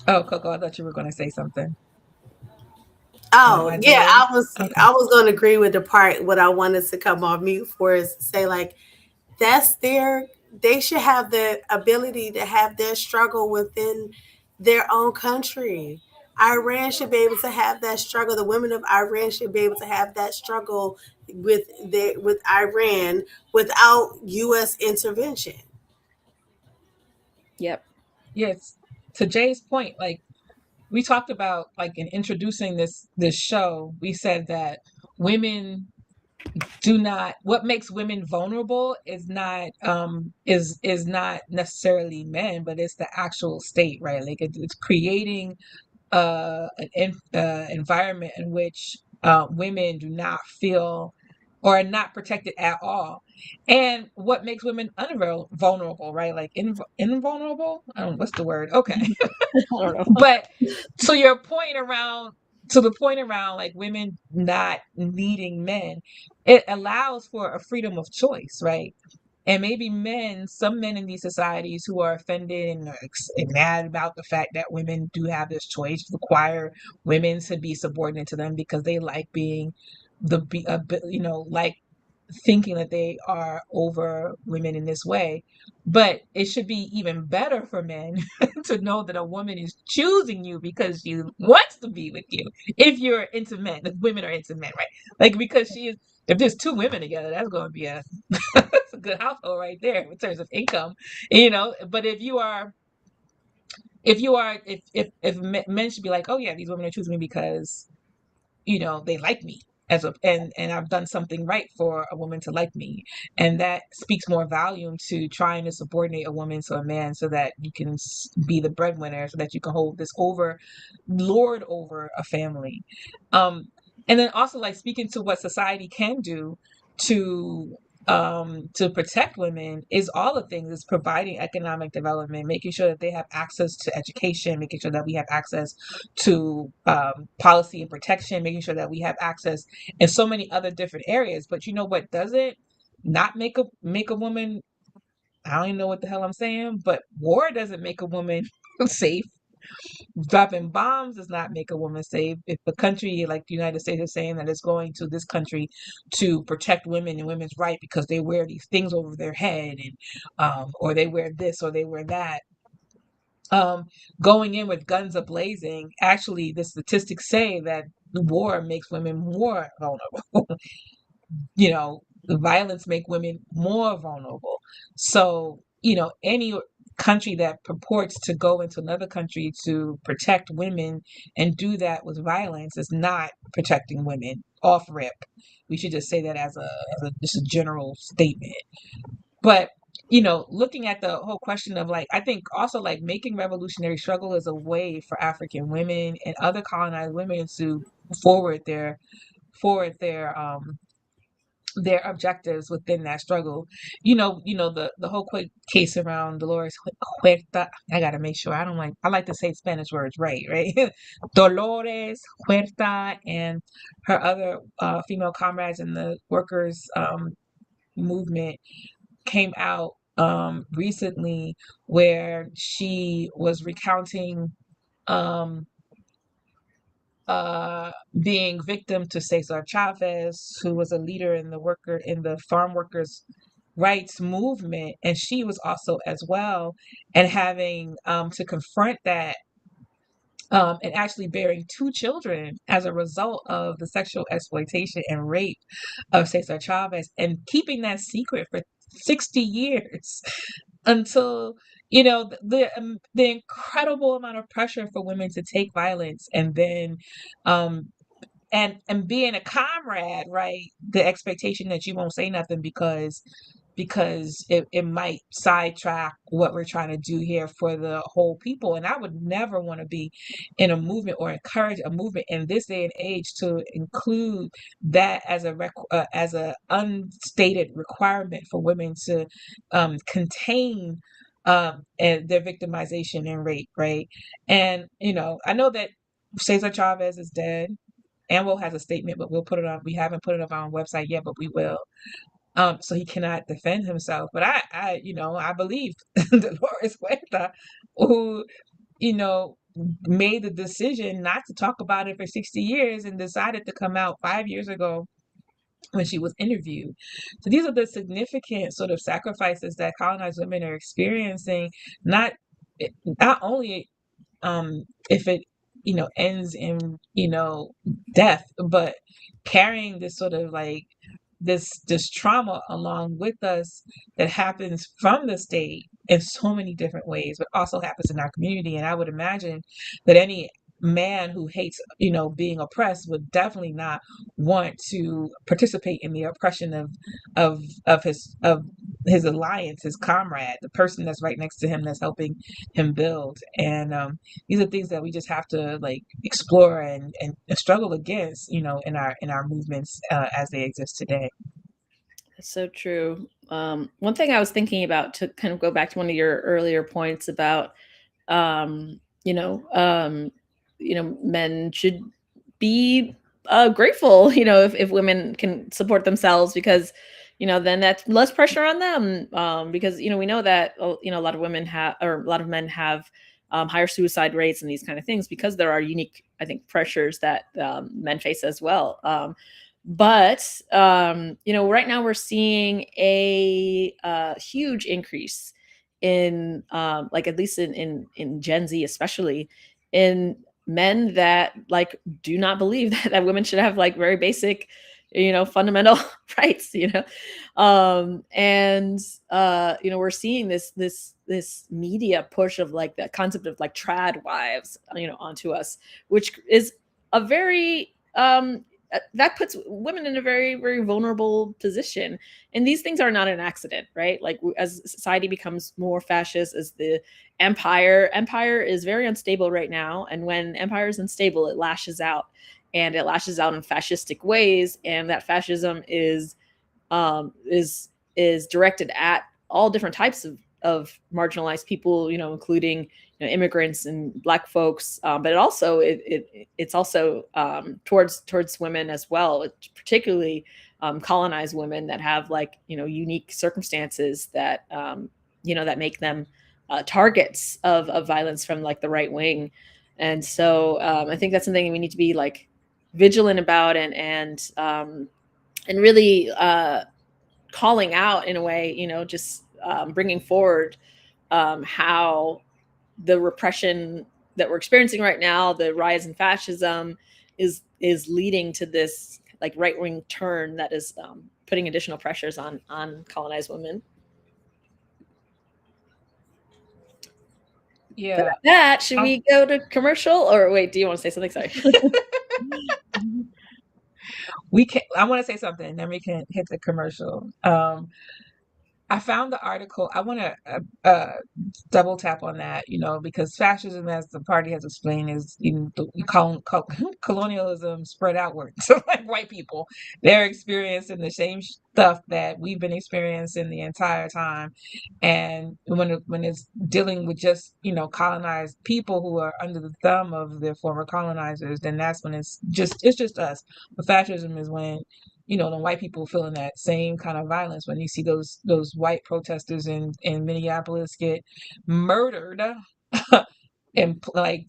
Oh, Coco, I thought you were going to say something. Oh, yeah, I was going to agree with the part. What I wanted to come off mute for is to say, like, they should have the ability to have their struggle within their own country. Iran should be able to have that struggle. The women of Iran should be able to have that struggle with Iran without U.S. intervention. Yep. Yes. To Jay's point, like we talked about, like in introducing this show, we said that women what makes women vulnerable is not not necessarily men, but it's the actual state, right? Like it's creating an environment in which women do not feel or are not protected at all. And what makes women vulnerable, right? Like invulnerable? I don't know, what's the word? Okay. I don't know. But to your point around, to the point around like women not needing men, it allows for a freedom of choice, right? And maybe some men in these societies who are offended and mad about the fact that women do have this choice, require women to be subordinate to them because they like being like thinking that they are over women in this way. But it should be even better for men to know that a woman is choosing you because she wants to be with you. If you're into men, if women are into men, right? Like, because if there's two women together, that's going to be that's a good household right there in terms of income, But if men should be like, oh yeah, these women are choosing me because they like me and I've done something right for a woman to like me, and that speaks more volume to trying to subordinate a woman to a man so that you can be the breadwinner, so that you can hold this lord over a family. And then also, like, speaking to what society can do to protect women is all the things. Is providing economic development, making sure that they have access to education, making sure that we have access to policy and protection, making sure that we have access in so many other different areas. But you know what doesn't not make a woman, I don't even know what the hell I'm saying, but war doesn't make a woman safe. Dropping bombs does not make a woman safe. If a country like the United States is saying that it's going to this country to protect women and women's right because they wear these things over their head, and or they wear this or they wear that, going in with guns a-blazing, actually the statistics say that the war makes women more vulnerable. The violence make women more vulnerable. So, any country that purports to go into another country to protect women and do that with violence is not protecting women off rip. We should just say that as just a general statement. But looking at the whole question of I think also making revolutionary struggle is a way for African women and other colonized women to forward their their objectives within that struggle. The whole quick case around Dolores Huerta. I gotta make sure I like to say Spanish words right? Dolores Huerta and her other female comrades in the workers movement came out recently, where she was recounting being victim to Cesar Chavez, who was a leader in the farm workers rights movement, and she was also as well, and having to confront that, and actually bearing 2 children as a result of the sexual exploitation and rape of Cesar Chavez, and keeping that secret for 60 years until the incredible amount of pressure for women to take violence, and then and being a comrade, right? The expectation that you won't say nothing because it might sidetrack what we're trying to do here for the whole people. And I would never want to be in a movement or encourage a movement in this day and age to include that as a unstated requirement for women to contain and their victimization and rape, right? And I know that Cesar Chavez is dead. AMWO has a statement, but we haven't put it up on our website yet, but we will. So he cannot defend himself. But I believe Dolores Huerta, who, made the decision not to talk about it for 60 years and decided to come out 5 years ago when she was interviewed. So these are the significant sort of sacrifices that colonized women are experiencing, not only if it ends in death, but carrying this sort of this trauma along with us that happens from the state in so many different ways, but also happens in our community. And I would imagine that any man who hates being oppressed would definitely not want to participate in the oppression of his alliance, his comrade, the person that's right next to him, that's helping him build. And these are things that we just have to explore and struggle against, in our movements as they exist today. That's so true. One thing I was thinking about, to kind of go back to one of your earlier points about, men should be grateful, if women can support themselves, because, then that's less pressure on them. Because, we know that, a lot of women have, or a lot of men have higher suicide rates and these kind of things, because there are unique, I think, pressures that men face as well. But right now we're seeing a huge increase in at least in Gen Z, especially, in men that do not believe that women should have very basic, fundamental rights, and we're seeing this media push of the concept of trad wives, onto us, which is a very that puts women in a very, very vulnerable position. And these things are not an accident, right? As society becomes more fascist, as the empire is very unstable right now. And when empire is unstable, it lashes out, and it lashes out in fascistic ways. And that fascism is directed at all different types of marginalized people, including immigrants and Black folks, but it's also towards women as well, particularly colonized women that have unique circumstances that that make them targets of violence from the right wing. And so I think that's something we need to be vigilant about, and really calling out in a way, just bringing forward how the repression that we're experiencing right now, the rise in fascism, is leading to this right-wing turn that is putting additional pressures on colonized women. Yeah. That should we go to commercial, or wait, do you want to say something? Sorry. I want to say something, then we can hit the commercial. I found the article. I want to double tap on that, because fascism, as the party has explained, is colonialism spread outward. So, like white people, they're experiencing the same stuff that we've been experiencing the entire time. And when it's dealing with just colonized people who are under the thumb of their former colonizers, then that's when it's just us. But fascism is when the white people feeling that same kind of violence when you see those white protesters in Minneapolis get murdered and like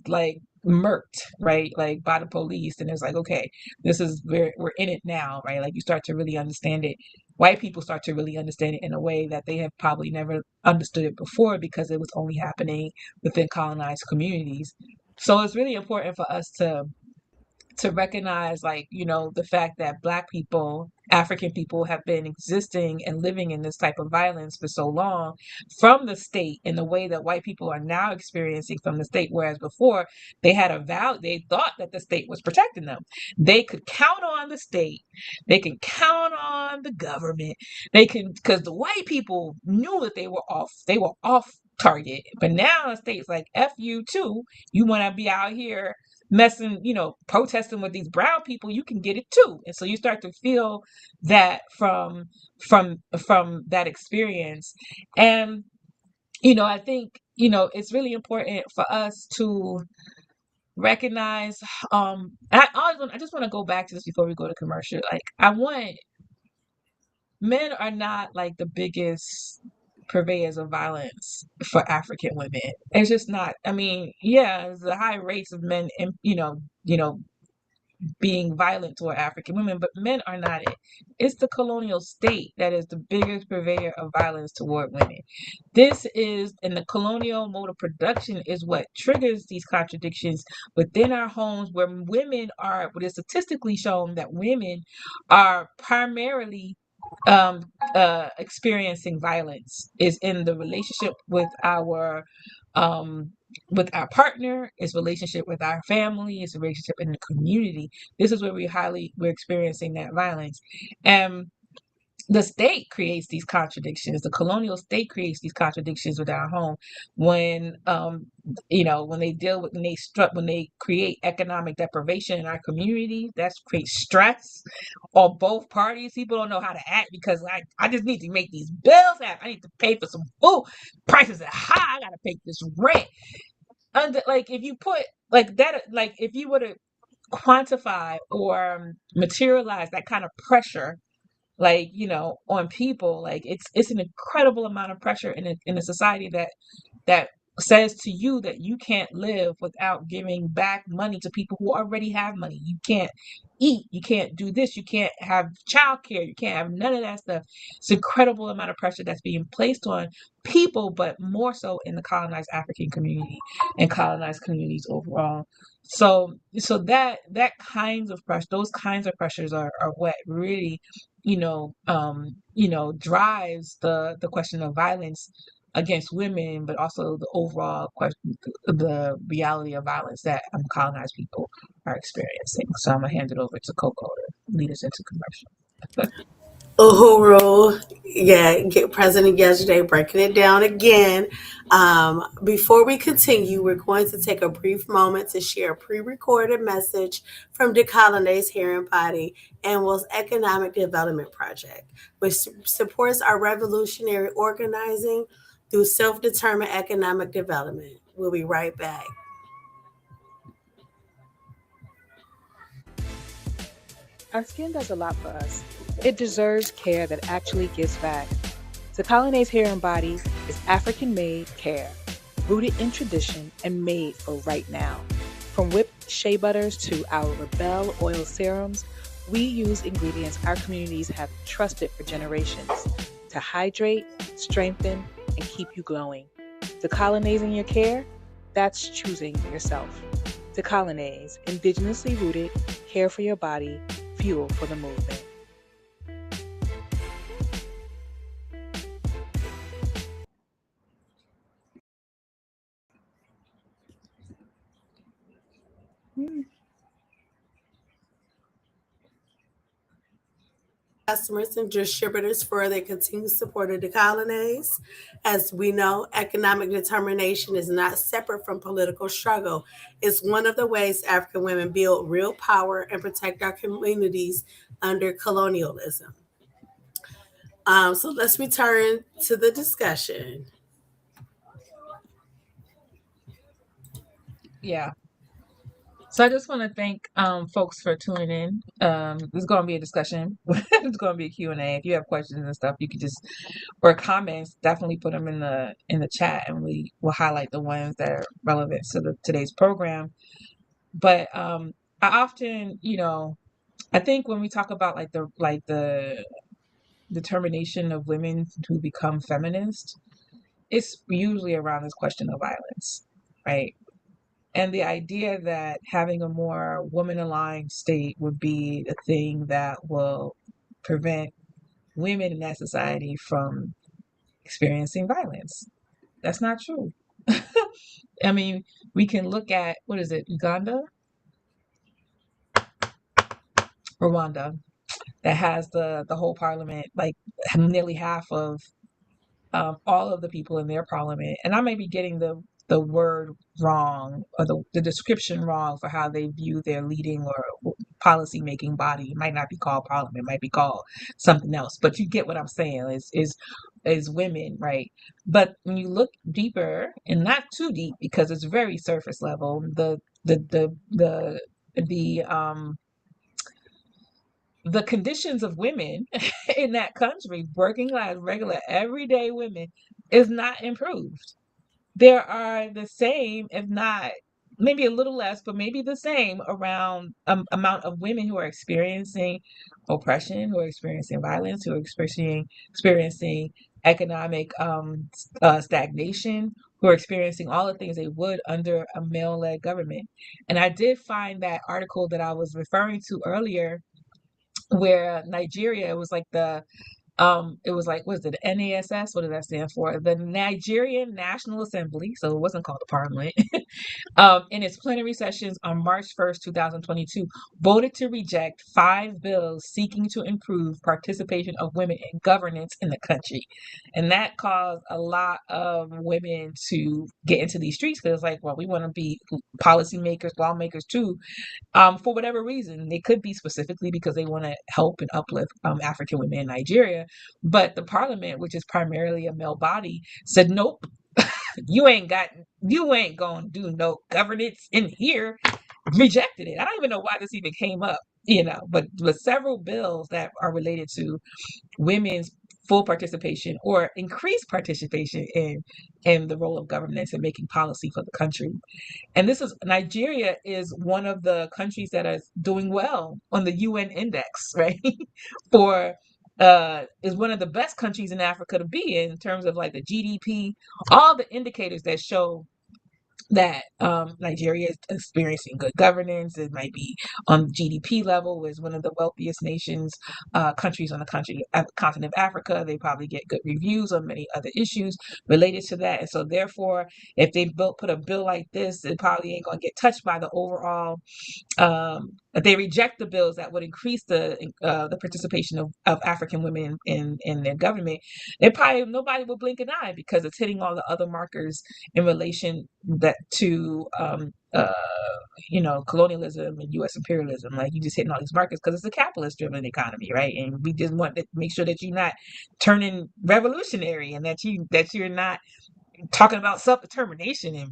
murked, right? Like by the police. And it's like, okay, this is where we're in it now, right? Like you start to really understand it. White people start to really understand it in a way that they have probably never understood it before because it was only happening within colonized communities. So it's really important for us to recognize the fact that Black people, African people have been existing and living in this type of violence for so long from the state in the way that white people are now experiencing from the state, whereas before they thought that the state was protecting them. They could count on the state, they can count on the government, because the white people knew that they were off target. But now the state's like, F you too, you want to be out here messing, protesting with these brown people, you can get it too. And so you start to feel that from that experience. And I think it's really important for us to recognize I just want to go back to this before we go to commercial. Men are not like the biggest purveyors of violence for African women. It's just not. I mean, yeah, there's a high rates of men, being violent toward African women, but men are not it. It's the colonial state that is the biggest purveyor of violence toward women. And the colonial mode of production is what triggers these contradictions within our homes, where what is statistically shown that women are primarily experiencing violence is in the relationship with our partner, is relationship with our family, is a relationship in the community. This is where we're experiencing that violence. And the state creates these contradictions. The colonial state creates these contradictions with our home when when they create economic deprivation in our community. That creates stress on both parties. People don't know how to act because I just need to make these bills happen. I need to pay for some food. Prices are high. I gotta pay this rent. If you put like that, if you were to quantify or materialize that kind of pressure on people, it's an incredible amount of pressure in a society that says to you that you can't live without giving back money to people who already have money. You can't eat, you can't do this, you can't have childcare, you can't have none of that stuff. It's an incredible amount of pressure that's being placed on people, but more so in the colonized African community and colonized communities overall. So that kinds of pressure, those kinds of pressures are what really drives the question of violence against women, but also the overall question, the reality of violence that colonized people are experiencing. So I'm gonna hand it over to Coco to lead us into commercial. Uhuru, yeah, get president yesterday, breaking it down again. Before we continue, we're going to take a brief moment to share a pre-recorded message from Decolonized Hearing Body and Will's Economic Development Project, which supports our revolutionary organizing through self-determined economic development. We'll be right back. Our skin does a lot for us. It deserves care that actually gives back. The Colonized Hair and Body is African-made care, rooted in tradition and made for right now. From whipped shea butters to our Rebel oil serums, we use ingredients our communities have trusted for generations to hydrate, strengthen, and keep you glowing. Decolonizing your care? That's choosing yourself. Decolonize, indigenously rooted, care for your body, fuel for the movement. customers and distributors for their continued support of the colonies. As we know, economic determination is not separate from political struggle. It's one of the ways African women build real power and protect our communities under colonialism. So let's return to the discussion. Yeah. So I just want to thank folks for tuning in. This is going to be a discussion. It's going to be a Q&A. If you have questions and stuff, you could just, or comments, definitely put them in the chat, and we will highlight the ones that are relevant to today's program. But I often, I think when we talk about the determination of women to become feminist, it's usually around this question of violence, right? And the idea that having a more woman-aligned state would be the thing that will prevent women in that society from experiencing violence. That's not true. I mean, we can look at, what is it, Rwanda, that has the whole parliament, like nearly half of all of the people in their parliament. And I may be getting the word wrong, or the description wrong for how they view their leading or policy making body. It might not be called parliament, it might be called something else, but you get what I'm saying, is women, right? But when you look deeper, and not too deep because it's very surface level, the conditions of women in that country, working class, regular, everyday women, is not improved. There are the same, if not maybe a little less, but maybe the same around amount of women who are experiencing oppression, who are experiencing violence, who are experiencing economic stagnation, who are experiencing all the things they would under a male-led government. And I did find that article that I was referring to earlier, where Nigeria was like it was like, what is it, NASS? What does that stand for? The Nigerian National Assembly. So it wasn't called the Parliament. In its plenary sessions on March 1st, 2022, voted to reject 5 bills seeking to improve participation of women in governance in the country. And that caused a lot of women to get into these streets, because it's like, well, we want to be policymakers, lawmakers too. For whatever reason. They could be specifically because they want to help and uplift African women in Nigeria. But the parliament, which is primarily a male body, said, nope, you ain't gonna do no governance in here. Rejected it. I don't even know why this even came up, but with several bills that are related to women's full participation or increased participation in the role of governance and making policy for the country. And Nigeria is one of the countries that is doing well on the UN index, right? Is one of the best countries in Africa to be in terms of like the GDP, all the indicators that show that Nigeria is experiencing good governance. It might be on GDP level, is one of the wealthiest countries on the continent of Africa. They probably get good reviews on many other issues related to that. And so therefore, if they put a bill like this, it probably ain't going to get touched by the overall. If they reject the bills that would increase the participation of African women in their government, nobody will blink an eye, because it's hitting all the other markers in relation to colonialism and U.S. imperialism. Like, you just hitting all these markers because it's a capitalist-driven economy, right? And we just want to make sure that you're not turning revolutionary, and that you're not talking about self-determination and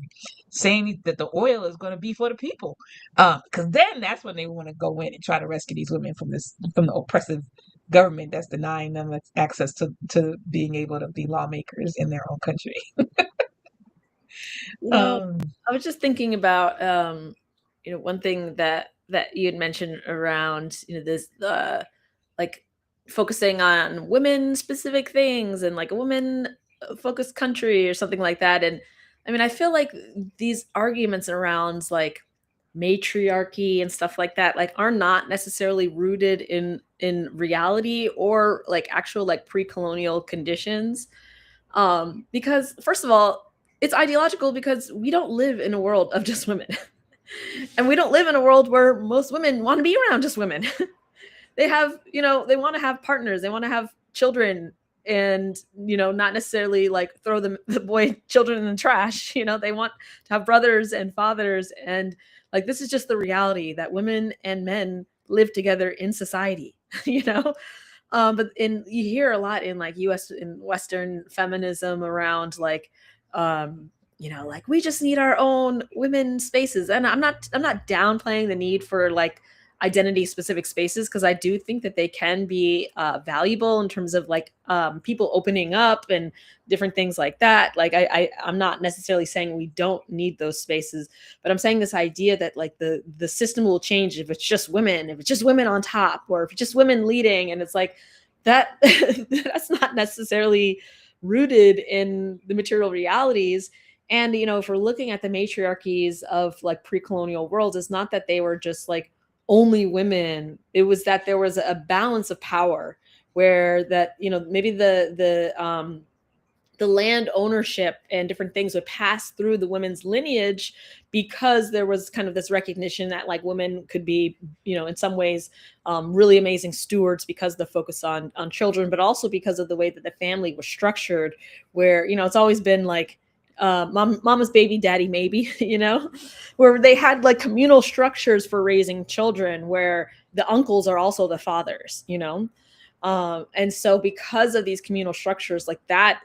saying that the oil is going to be for the people, because then that's when they want to go in and try to rescue these women from the oppressive government that's denying them access to being able to be lawmakers in their own country. I was just thinking about one thing that you had mentioned around this like focusing on women specific things and like a woman focused country or something like that. And I mean, I feel like these arguments around like matriarchy and stuff like that like are not necessarily rooted in reality or like actual like pre-colonial conditions, because first of all, it's ideological because we don't live in a world of just women and we don't live in a world where most women want to be around just women. they have, they want to have partners, they want to have children, and not necessarily like throw the boy children in the trash. They want to have brothers and fathers, and like this is just the reality that women and men live together in society. But you hear a lot in like US in Western feminism around like like we just need our own women spaces. And I'm not downplaying the need for like identity specific spaces, because I do think that they can be valuable in terms of like people opening up and different things like that. Like I'm not necessarily saying we don't need those spaces, but I'm saying this idea that like the system will change if it's just women on top, or if it's just women leading, and it's like that that's not necessarily rooted in the material realities. And if we're looking at the matriarchies of like pre-colonial worlds, it's not that they were just like only women. It was that there was a balance of power where that maybe the land ownership and different things would pass through the women's lineage, because there was kind of this recognition that like women could be in some ways really amazing stewards because of the focus on children, but also because of the way that the family was structured, where it's always been like mama's baby, daddy maybe, where they had like communal structures for raising children, where the uncles are also the fathers, and so because of these communal structures, like that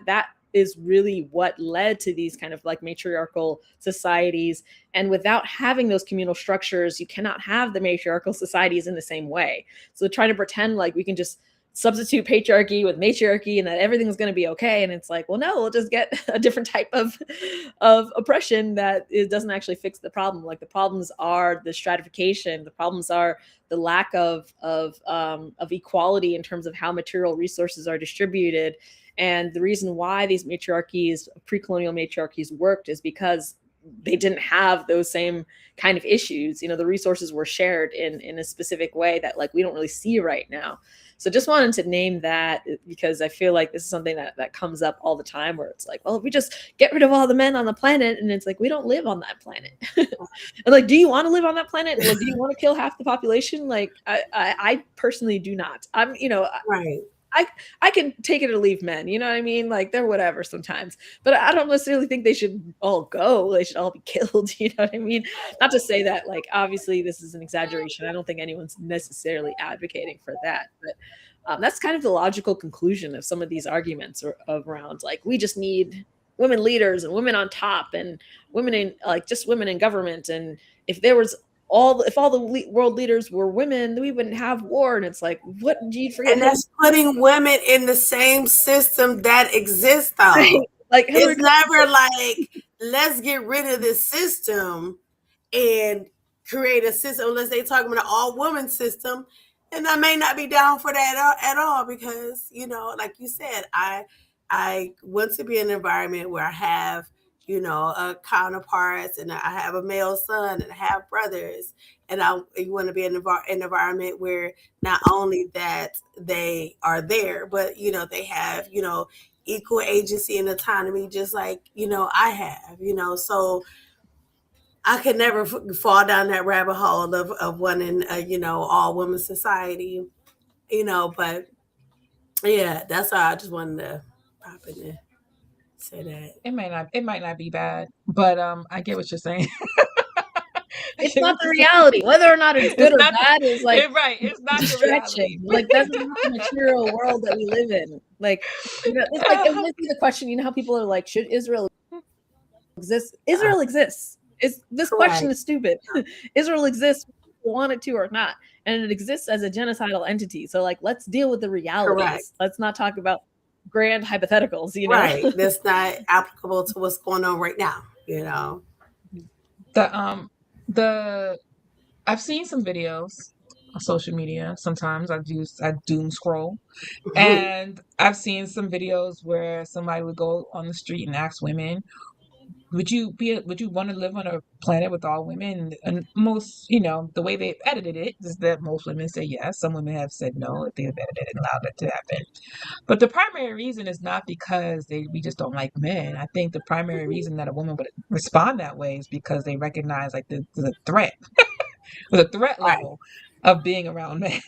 is really what led to these kind of like matriarchal societies. And without having those communal structures, you cannot have the matriarchal societies in the same way. So trying to pretend like we can just substitute patriarchy with matriarchy and that everything's going to be okay, and it's like, well, no, we'll just get a different type of oppression that it doesn't actually fix the problem. Like the problems are the stratification, the problems are the lack of equality in terms of how material resources are distributed. And the reason why these matriarchies, pre-colonial matriarchies, worked is because they didn't have those same kind of issues. The resources were shared in a specific way that like we don't really see right now. So just wanted to name that, because I feel like this is something that comes up all the time, where it's like, well, if we just get rid of all the men on the planet, and it's like, we don't live on that planet. And like, do you want to live on that planet? Like, do you want to kill half the population? Like, I personally do not. I'm, Right. I can take it or leave men, you know what I mean? Like they're whatever sometimes, but I don't necessarily think they should all go. They should all be killed. You know what I mean? Not to say that like, obviously this is an exaggeration. I don't think anyone's necessarily advocating for that, but that's kind of the logical conclusion of some of these arguments around like, we just need women leaders and women on top and women in like just women in government. And if all the world leaders were women, we wouldn't have war. And it's like, what do you forget? And that's putting women in the same system that exists, though. Right. Like it's never like, let's get rid of this system and create a system, unless they talking about an all-woman system. And I may not be down for that at all, because like you said, I want to be in an environment where I have counterparts, and I have a male son, and I have brothers, and you want to be in an environment where not only that they are there, but they have equal agency and autonomy, just like I have. So I could never fall down that rabbit hole of wanting all women society, but yeah, that's why I just wanted to pop in there. Say that it might not be bad, but I get what you're saying. It's not the reality. Whether or not it's good or bad is like it's not stretching. Like that's not the material world that we live in. Like it's like it would be the question. How people are like, should Israel exist? Israel exists. This question is stupid. Israel exists, want it to or not, and it exists as a genocidal entity. So like, let's deal with the realities. Correct. Let's not talk about grand hypotheticals, right? That's not applicable to what's going on right now. I've seen some videos on social media. Sometimes I doom scroll, and I've seen some videos where somebody would go on the street and ask women, would you want to live on a planet with all women? And most, the way they've edited it is that most women say yes. Some women have said no if they've edited and allowed it to happen. But the primary reason is not because we just don't like men. I think the primary reason that a woman would respond that way is because they recognize like the threat, the threat level. of being around men,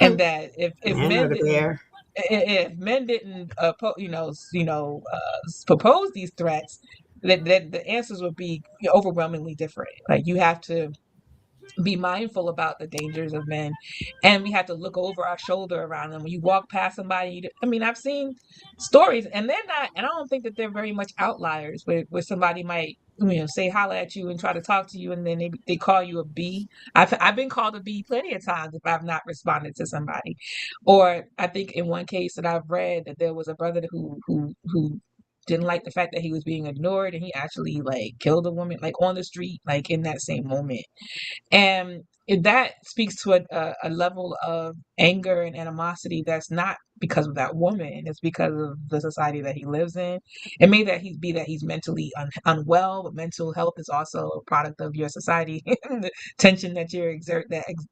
and that if Man or men the didn't bear. if men didn't propose these threats, that the answers would be overwhelmingly different. Like, you have to be mindful about the dangers of men, and we have to look over our shoulder around them. When you walk past somebody, I mean, I've seen stories, and they're not, and I don't think that they're very much outliers, where somebody might, say holla at you and try to talk to you, and then they call you a B. I've been called a B plenty of times if I've not responded to somebody. Or I think in one case that I've read, that there was a brother who didn't like the fact that he was being ignored, and he actually like killed a woman, like on the street, like in that same moment. And that speaks to a level of anger and animosity that's not because of that woman. It's because of the society that he lives in. It may that he's mentally unwell, but mental health is also a product of your society and the tension that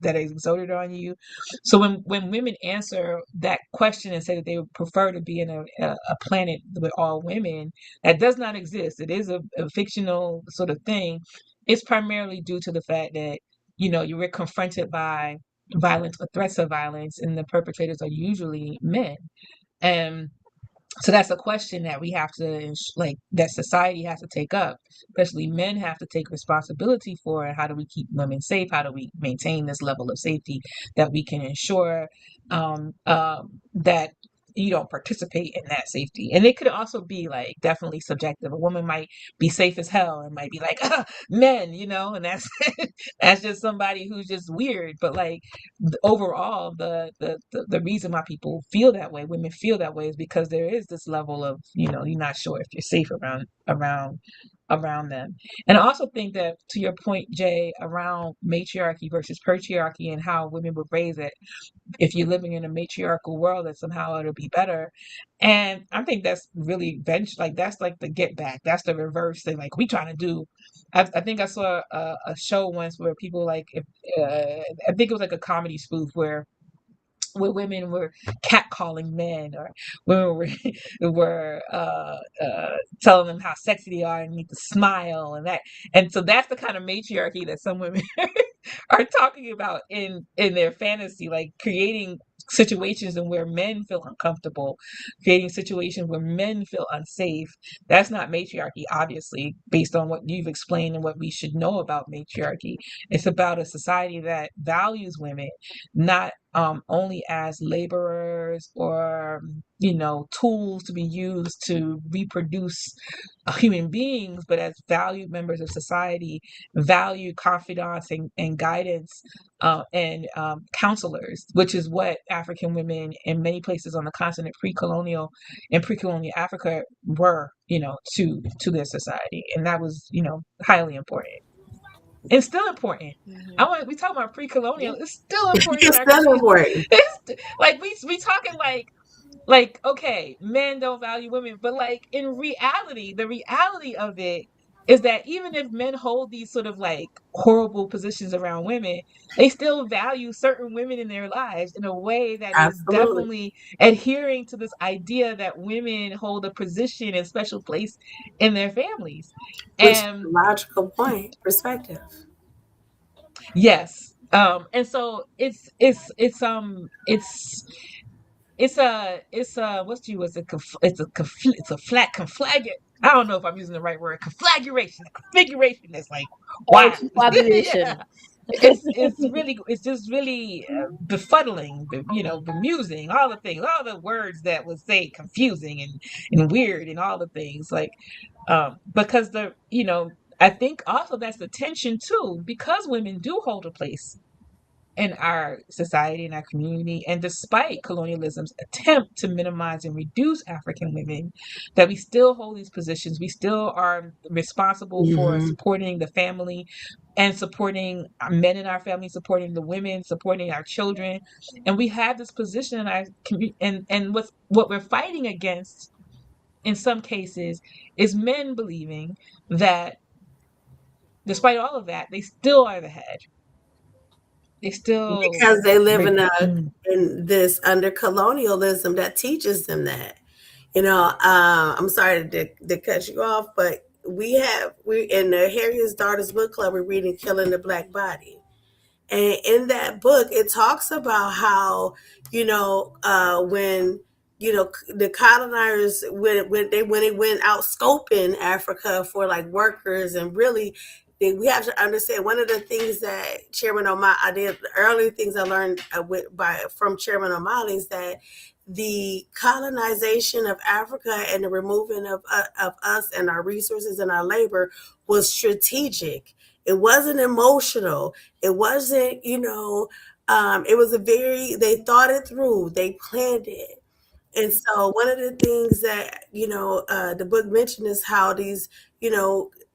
that is exerted on you. So when women answer that question and say that they would prefer to be in a planet with all women, that does not exist. It is a fictional sort of thing. It's primarily due to the fact that, you were confronted by violence or threats of violence, and the perpetrators are usually men. And so that's a question that we have to, that society has to take up, especially men have to take responsibility for. And how do we keep women safe? How do we maintain this level of safety that we can ensure that you don't participate in that safety? And it could also be like definitely subjective. A woman might be safe as hell and might be like, men, and that's that's just somebody who's just weird. But like, overall, the reason why people feel that way, women feel that way, is because there is this level of, you're not sure if you're safe around them. And I also think that, to your point, Jay, around matriarchy versus patriarchy, and how women were raised, that if you're living in a matriarchal world, that somehow it'll be better. And I think that's really like that's like the get back. That's the reverse thing. Like, we trying to do. I think I saw a show once where people, like, if I think it was like a comedy spoof where women were catcalling men, or women were telling them how sexy they are and need to smile, and so that's the kind of matriarchy that some women are talking about in their fantasy, like creating situations in where men feel uncomfortable, creating situations where men feel unsafe. That's not matriarchy, obviously, based on what you've explained and what we should know about matriarchy. It's about a society that values women, not only as laborers or tools to be used to reproduce human beings, but as valued members of society, valued confidants and guidance, and counselors, which is what African women in many places on the continent, pre-colonial Africa, were, to their society. And that was, highly important. It's still important. We talk about pre-colonial. It's still important in It's our still community. important. It's like we talking like, okay, men don't value women, but like, in reality, the reality of it is that even if men hold these sort of like horrible positions around women, they still value certain women in their lives in a way that is Absolutely. definitely adhering to this idea that women hold a position and special place in their families. Which is And a logical point, perspective. yes. And so it's a flat conflagrate. I don't know if I'm using the right word. Conflagration, a configuration that's like, Oh, wow. confabulation. Yeah. It's just really befuddling, bemusing, all the things, all the words that would say confusing and weird, and all the things, like, because I think also that's the tension too, because women do hold a place in our society, in our community, and despite colonialism's attempt to minimize and reduce African women, that we still hold these positions. We still are responsible for supporting the family and supporting our men in our family, supporting the women, supporting our children. And we have this position in our community, and what we're fighting against in some cases is men believing that despite all of that, they still are the head. They still Because they live in this under colonialism that teaches them that. I'm sorry to cut you off, but we in the Harriet's Daughters book club, we're reading "Killing the Black Body," And in that book, it talks about how, when, the colonizers, when they went out scoping Africa for like workers, and really, we have to understand one of the things that Chairman O'Malley, the early things I learned from Chairman O'Malley is that the colonization of Africa and the removing of us and our resources and our labor was strategic. It wasn't emotional. It wasn't, it was they thought it through, they planned it. And so one of the things that, the book mentioned is how these,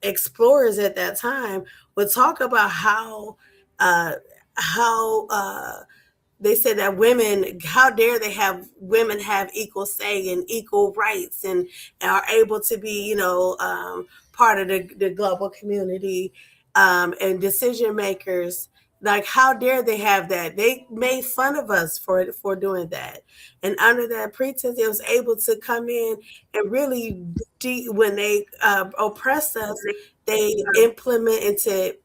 explorers at that time would talk about how they said that women, how dare they have women have equal say and equal rights, and are able to be, part of the global community, and decision makers. Like, how dare they have that? They made fun of us for doing that. And under that pretense, they was able to come in and really, when they oppress us, they implement into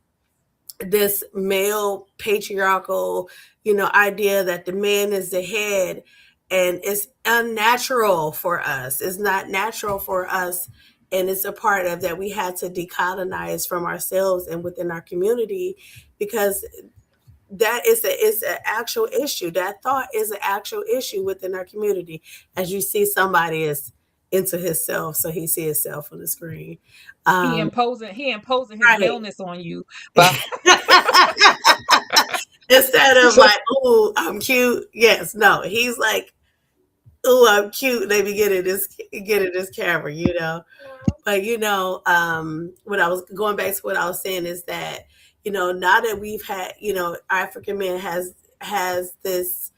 this male patriarchal, idea that the man is the head, and it's unnatural for us. It's not natural for us, and it's a part of that we had to decolonize from ourselves and within our community, because that is an actual issue. That thought is an actual issue within our community. As you see, somebody is into himself, so he sees himself on the screen. He imposing his right. maleness on you, but instead of like, "Ooh, I'm cute." Yes, no, he's like, "Ooh, I'm cute." They be getting this camera, But what I was going back to, what I was saying is that, now that we've had, African men has this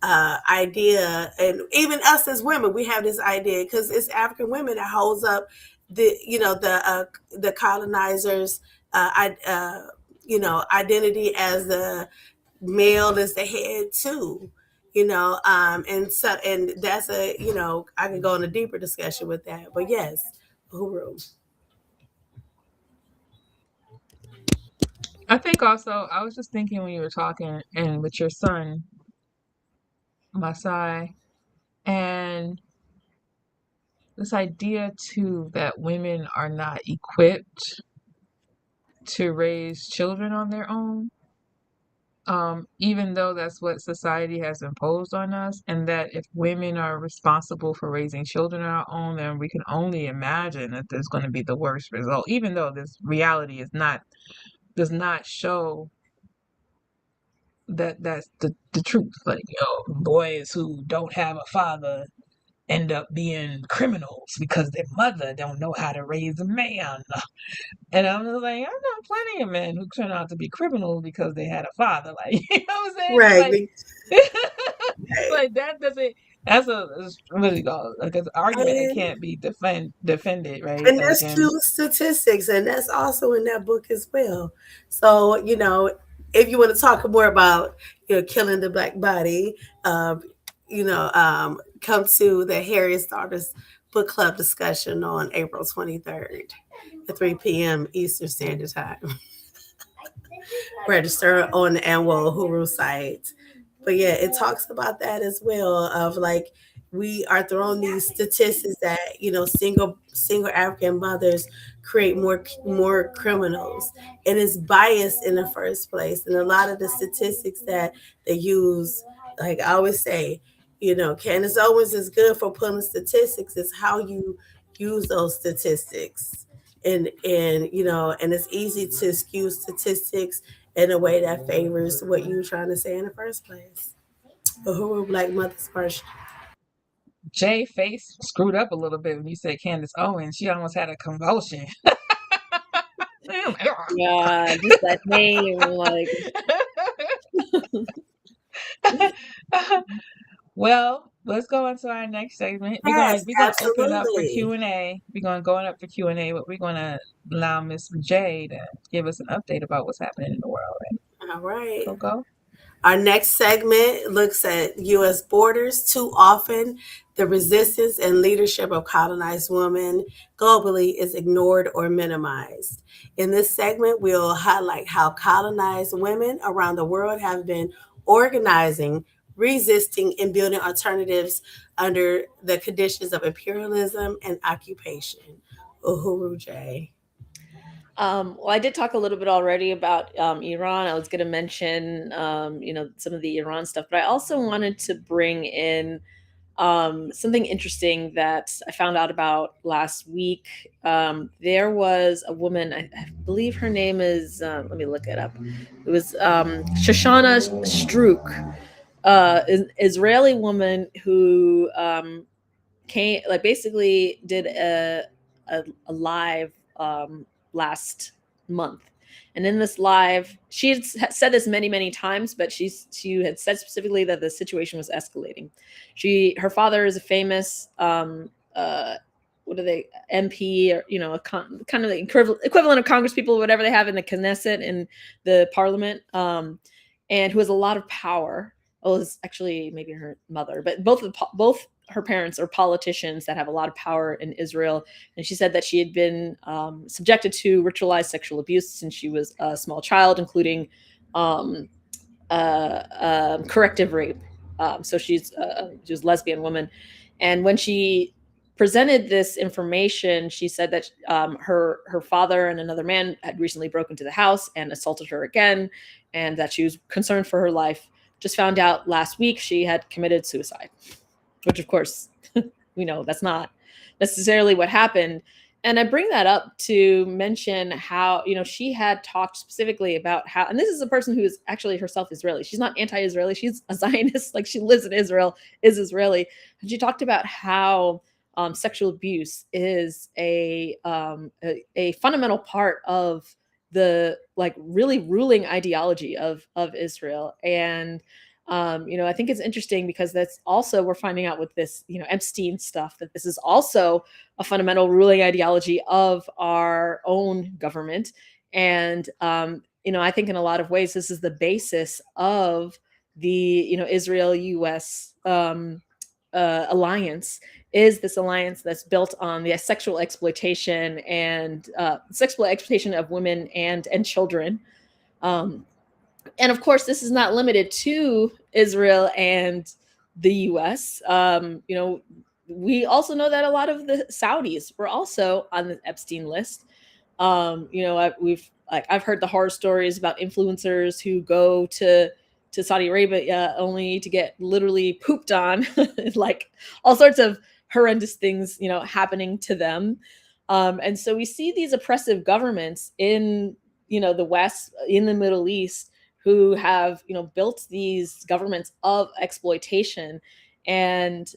idea, and even us as women, we have this idea, because it's African women that holds up the colonizers' identity as the male is the head too. And so, and that's I can go in a deeper discussion with that. But yes, Uhuru. I think also, I was just thinking when you were talking and with your son, Masai, and this idea too that women are not equipped to raise children on their own, even though that's what society has imposed on us, and that if women are responsible for raising children on our own, then we can only imagine that there's going to be the worst result, even though this reality does not show that that's the truth. Like, boys who don't have a father end up being criminals because their mother don't know how to raise a man. And I'm just like, I know plenty of men who turn out to be criminals because they had a father. Like, you know what I'm saying? Right. Like that doesn't. That's what do you call it? Like an argument that can't be defended, right? And Like, that's true statistics, and that's also in that book as well. So, if you want to talk more about, killing the black body, come to the Harriet's Daughters Book Club discussion on April 23rd at 3 p.m. Eastern Standard Time. Register on the annual Uhuru site. But yeah, it talks about that as well, of like, we are throwing these statistics that, single African mothers create more criminals, and it's biased in the first place. And a lot of the statistics that they use, like I always say, Candace Owens is good for pulling statistics. It's how you use those statistics, and it's easy to skew statistics in a way that favors what you were trying to say in the first place. But who were black mothers first? Jay face screwed up a little bit when you said Candace Owens. She almost had a convulsion. Yeah, just that name, like. Well, let's go on to our next segment. We're Yes, gonna open it up for absolutely. Q&A. We're gonna go on up for Q&A, but we're gonna allow Miss J to give us an update about what's happening in the world. Right? All right. So go. Our next segment looks at U.S. borders. Too often, the resistance and leadership of colonized women globally is ignored or minimized. In this segment, we'll highlight how colonized women around the world have been organizing, resisting, and building alternatives under the conditions of imperialism and occupation. Uhuru J. Well, I did talk a little bit already about Iran. I was going to mention, some of the Iran stuff, but I also wanted to bring in something interesting that I found out about last week. There was a woman, I believe her name is, let me look it up. It was Shoshana Strouk, an Israeli woman who came, like, basically did a live last month. And in this live, she had said this many times, but she had said specifically that the situation was escalating. Her father is a famous MP, or kind of the equivalent of Congress people, whatever they have in the Knesset and the Parliament, and who has a lot of power. Oh, it's actually maybe her mother, but both her parents are politicians that have a lot of power in Israel. And she said that she had been subjected to ritualized sexual abuse since she was a small child, including corrective rape. So she was a lesbian woman. And when she presented this information, she said that her father and another man had recently broken into the house and assaulted her again, and that she was concerned for her life. Just found out last week she had committed suicide, which, of course, we know that's not necessarily what happened. And I bring that up to mention how, she had talked specifically about how, and this is a person who is actually herself Israeli. She's not anti-Israeli. She's a Zionist. Like, she lives in Israel, is Israeli. And she talked about how sexual abuse is a fundamental part of the, like, really ruling ideology of Israel. And I think it's interesting because that's also, we're finding out with this, Epstein stuff, that this is also a fundamental ruling ideology of our own government. And, I think in a lot of ways, this is the basis of the, Israel-US alliance, is this alliance that's built on the sexual exploitation and sexual exploitation of women and children. And of course, this is not limited to Israel and the U.S. We also know that a lot of the Saudis were also on the Epstein list. I've heard the horror stories about influencers who go to Saudi Arabia only to get literally pooped on, like all sorts of horrendous things, happening to them. And so we see these oppressive governments in, the West, in the Middle East, who have, built these governments of exploitation. And,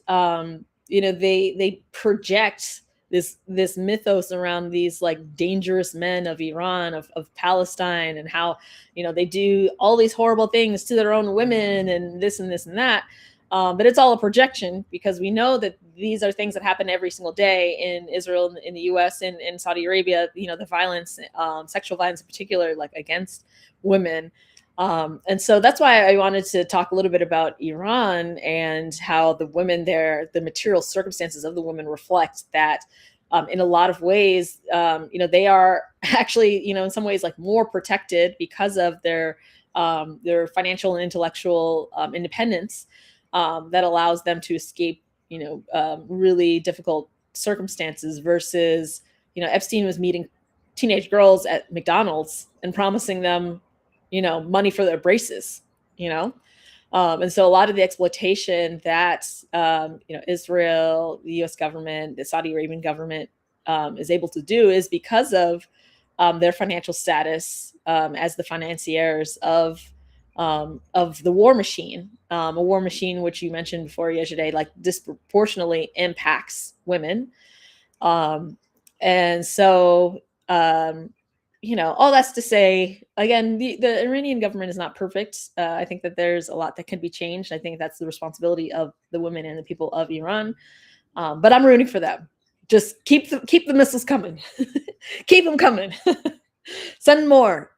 they project this mythos around these, like, dangerous men of Iran, of Palestine, and how, they do all these horrible things to their own women and this and this and that. But it's all a projection, because we know that these are things that happen every single day in Israel, in the U.S., and in Saudi Arabia, the violence, sexual violence in particular, like, against women. And so that's why I wanted to talk a little bit about Iran and how the women there, the material circumstances of the women reflect that in a lot of ways, they are actually, in some ways, like, more protected because of their financial and intellectual independence that allows them to escape, really difficult circumstances versus, Epstein was meeting teenage girls at McDonald's and promising them, money for their braces, and so a lot of the exploitation that, Israel, the U.S. government, the Saudi Arabian government is able to do is because of their financial status as the financiers of the war machine, a war machine which you mentioned before yesterday, like, disproportionately impacts women. And so, all that's to say, again, the Iranian government is not perfect. I think that there's a lot that can be changed. I think that's the responsibility of the women and the people of Iran. But I'm rooting for them. Just keep the missiles coming. Keep them coming. Send more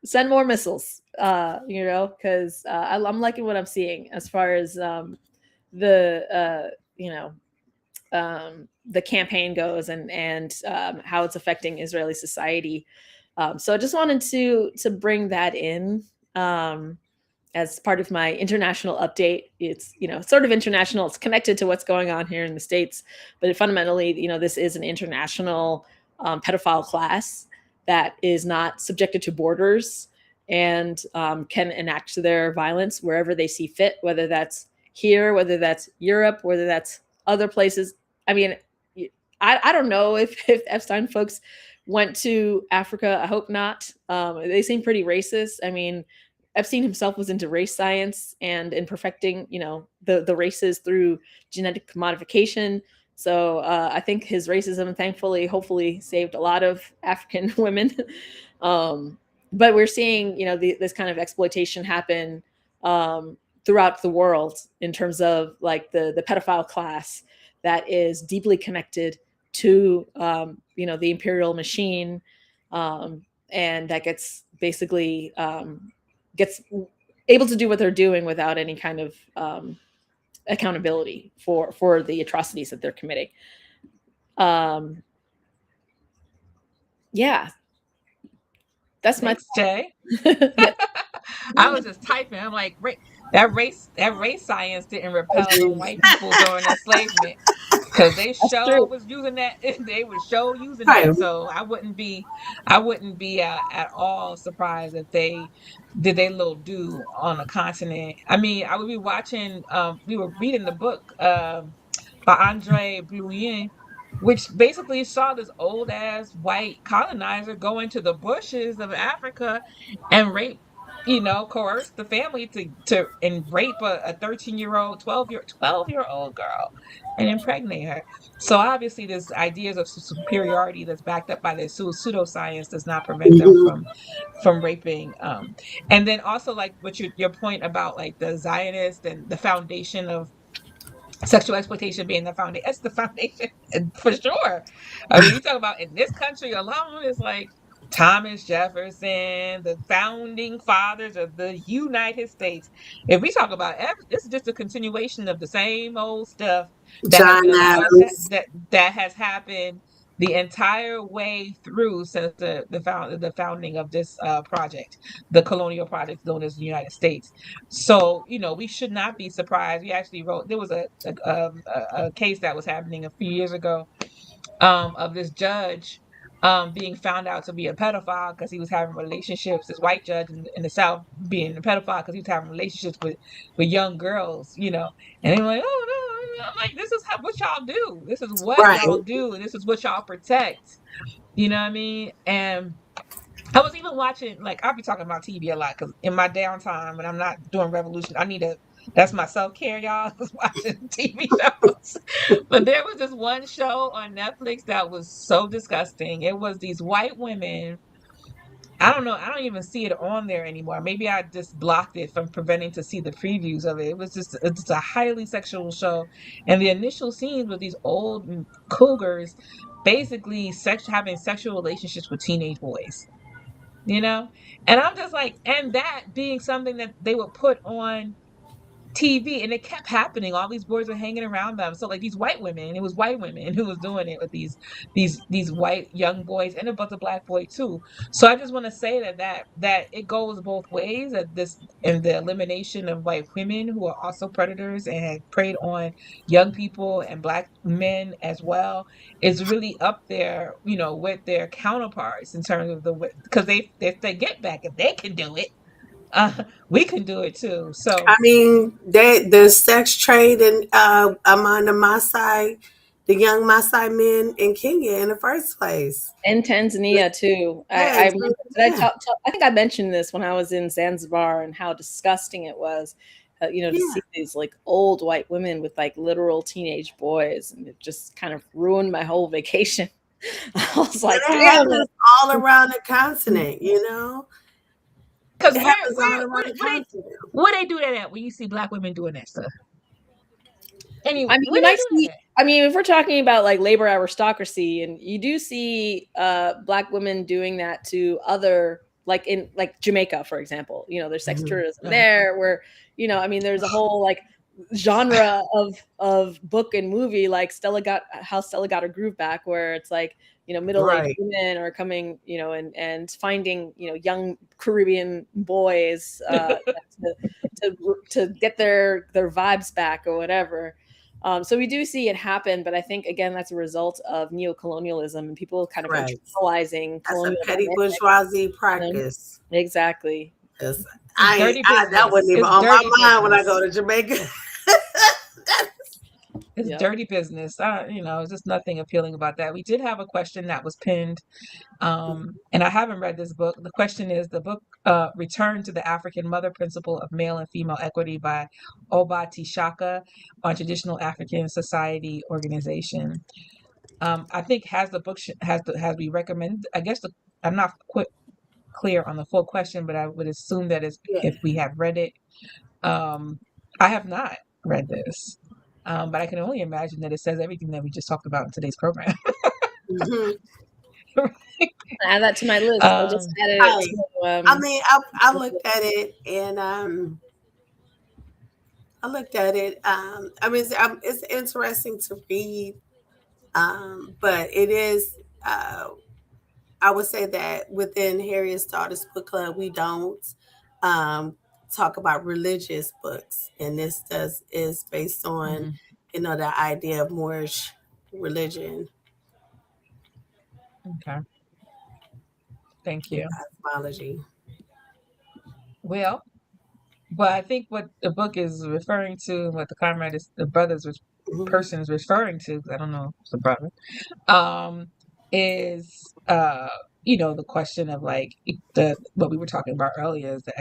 missiles. because I'm liking what I'm seeing as far as the the campaign goes, and how it's affecting Israeli society. So I just wanted to bring that in as part of my international update. It's sort of international. It's connected to what's going on here in the States, but fundamentally, this is an international pedophile class that is not subjected to borders and can enact their violence wherever they see fit, whether that's here, whether that's Europe, whether that's other places. I mean, I don't know if Epstein folks went to Africa. I hope not. They seem pretty racist. I mean, Epstein himself was into race science and in perfecting, the races through genetic modification. So I think his racism, thankfully, hopefully, saved a lot of African women. But we're seeing, this kind of exploitation happen throughout the world in terms of like the pedophile class that is deeply connected to the imperial machine, and that gets basically gets able to do what they're doing without any kind of accountability for the atrocities that they're committing. Yeah, that's my Jay. I was just typing. I'm like, that race science didn't repel the white people during enslavement, because they was using that. They were using that. So I wouldn't be at all surprised if they did their little do on the continent. I mean, I would be watching. We were reading the book by Andre Blouin, which basically saw this old ass white colonizer go into the bushes of Africa and rape, coerce the family to and rape a 13-year-old, 12-year-old girl and impregnate her. So obviously there's ideas of superiority that's backed up by the pseudoscience does not prevent them from raping. And then also like what your point about like the Zionist and the foundation of sexual exploitation being the foundation. That's the foundation for sure. I mean, you talk about in this country alone, it's like Thomas Jefferson, the founding fathers of the United States. If we talk about this is just a continuation of the same old stuff that has been allowed, that has happened the entire way through since the founding of this project, the colonial project known as the United States. So we should not be surprised. We actually wrote, there was a case that was happening a few years ago of this judge being found out to be a pedophile because he was having relationships. This white judge in the South being a pedophile because he was having relationships with young girls, and they were like, oh no. I'm like, this is what y'all do. This is what y'all do, and this is what y'all protect. You know what I mean? And I was even watching, like, I'll be talking about TV a lot because in my downtime when I'm not doing revolution, that's my self-care, y'all. I was watching TV shows. But there was this one show on Netflix that was so disgusting. It was these white women. I don't know. I don't even see it on there anymore. Maybe I just blocked it from preventing to see the previews of it. It was just a highly sexual show. And the initial scenes with these old cougars basically having sexual relationships with teenage boys. And I'm just like, and that being something that they would put on TV, and it kept happening. All these boys were hanging around them. So like these white women, it was white women who was doing it with these white young boys, and about the black boy too. So I just want to say that it goes both ways. That this and the elimination of white women who are also predators and had preyed on young people and black men as well is really up there, with their counterparts in terms of because if they get back, if they can do it. We can do it too. So I mean, the sex trade and among the Maasai, the young Maasai men in Kenya in the first place, and Tanzania too. I think I mentioned this when I was in Zanzibar and how disgusting it was, to see these like old white women with like literal teenage boys, and it just kind of ruined my whole vacation. I was like, it happens all around the continent, Because where they do that at? When you see black women doing that stuff. Anyway, if we're talking about like labor aristocracy, and you do see black women doing that to other like in like Jamaica, for example. There's sex Mhm. tourism there, where I mean, there's a whole like genre of book and movie, like how Stella got her groove back, where it's like middle-aged Right. women are coming, and finding young Caribbean boys to get their vibes back or whatever. So we do see it happen, but I think again that's a result of neo-colonialism and people kind of Right. internalizing That's a colonial petty dynamics. bourgeoisie practice. Exactly. 'Cause Dirty that business. wasn't even It's on my dirty mind when I business. go to Jamaica. It's Yep. dirty business. There's just nothing appealing about that. We did have a question that was pinned, and I haven't read this book. The question is the book Return to the African Mother Principle of Male and Female Equity by Obati Shaka on Traditional African Society Organization. I think has we recommend? I guess I'm not clear on the full question, but I would assume that if we have read it. I have not read this, but I can only imagine that it says everything that we just talked about in today's program. Mhm. Add that to my list. I just added Right. it to, I mean, I looked at it and I mean, it's interesting to read, but it is. I would say that within Harriet's Daughters Book Club, we don't um, talk about religious books, and this is based on the idea of Moorish religion Okay. Thank and you. cosmology. Well, but I think what the book is referring to, what Mhm. person is referring to, 'cause I don't know if it's a brother, is the question of like what we were talking about earlier is the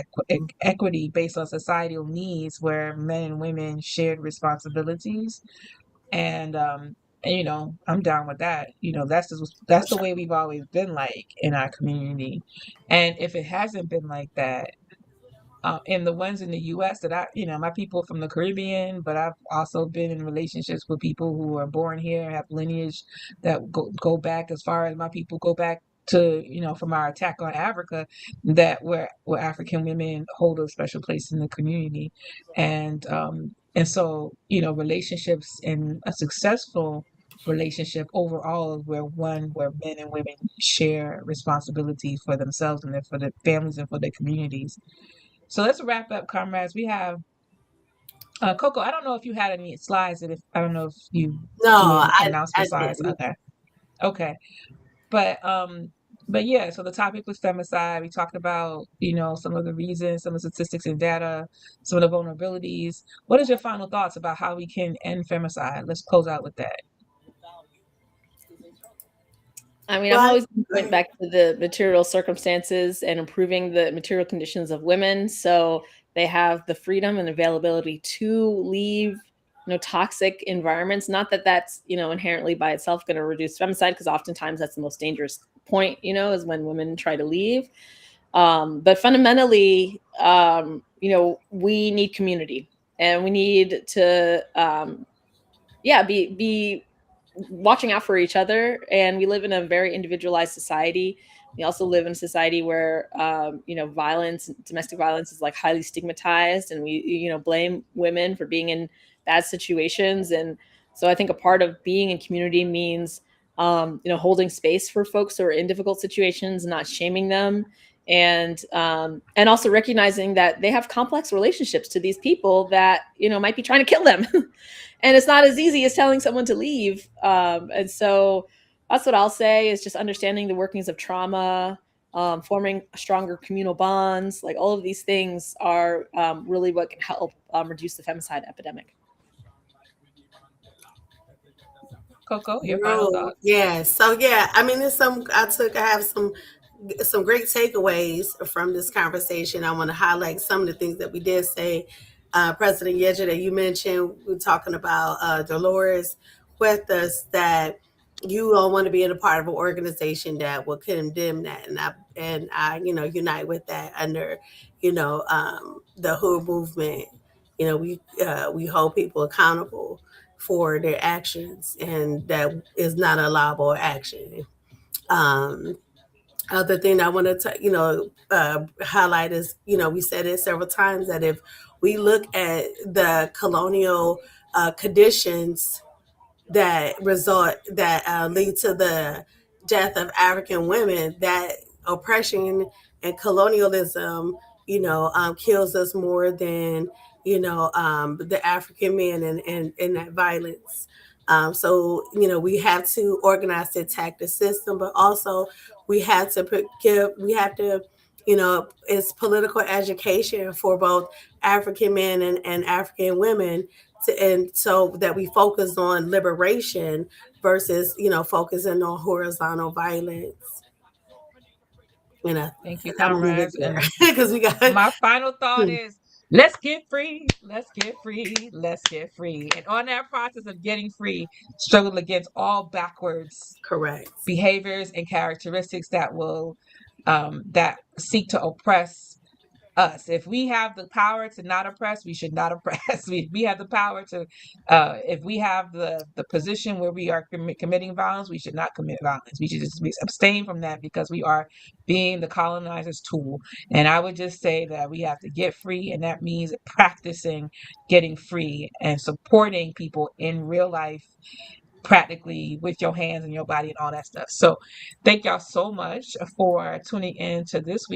equity based on societal needs, where men and women shared responsibilities, and I'm down with that. That's the way we've always been like in our community, and if it hasn't been like that. And the ones in the U.S. that my people from the Caribbean, but I've also been in relationships with people who are born here, have lineage that go back as far as my people go back to, from our attack on Africa, that where African women hold a special place in the community, and so relationships and a successful relationship overall is where men and women share responsibility for themselves and for their families and for their communities. So let's wrap up, comrades. We have Coco. I don't know if you had any slides, I don't know if you No, announced the I slides. didn't. Okay, but yeah. So the topic was femicide. We talked about some of the reasons, some of the statistics and data, some of the vulnerabilities. What is your final thoughts about how we can end femicide? Let's close out with that. I mean, I'm always going back to the material circumstances and improving the material conditions of women, so they have the freedom and availability to leave, toxic environments. Not that that's inherently by itself going to reduce femicide, because oftentimes that's the most dangerous point, is when women try to leave. But fundamentally, we need community, and we need to, be watching out for each other. And we live in a very individualized society. We also live in a society where domestic violence is like highly stigmatized, and we blame women for being in bad situations. And so I think a part of being in community means holding space for folks who are in difficult situations, not shaming them, and also recognizing that they have complex relationships to these people that might be trying to kill them. And it's not as easy as telling someone to leave. And so that's what I'll say, is just understanding the workings of trauma, forming stronger communal bonds. Like, all of these things are really what can help reduce the femicide epidemic. Coco, your final thoughts? Yeah. So yeah, I mean, I have some great takeaways from this conversation. I want to highlight some of the things that we did say. President Yeja, that you mentioned, we're talking about Dolores Huertas, that you don't want to be in a part of an organization that will condemn that, and I unite with that under the WHO movement. We hold people accountable for their actions, and that is not a allowable action. other thing I want to, highlight is, we said it several times that if we look at the colonial conditions that lead to the death of African women, that oppression and colonialism, kills us more than the African men and that violence. So we have to organize to attack the system, but also we have to it's political education for both African men and African women, and so that we focus on liberation versus focusing on horizontal violence. Thank you, I'm gonna leave it comrades. there And because we got my final thought is, let's get free, let's get free, let's get free. And on that process of getting free, struggle against all backwards correct. behaviors and characteristics that will that seek to oppress us. If we have the power to not oppress, we should not oppress. We have the power to, if we have the position where we are committing violence, we should not commit violence. We should just abstain from that because we are being the colonizer's tool. And I would just say that we have to get free, and that means practicing getting free and supporting people in real life, practically with your hands and your body and all that stuff. So thank y'all so much for tuning in to this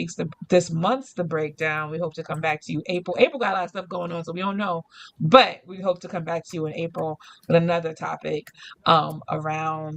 month's The Breakdown. We hope to come back to you April got a lot of stuff going on, so we don't know, but we hope to come back to you in April with another topic around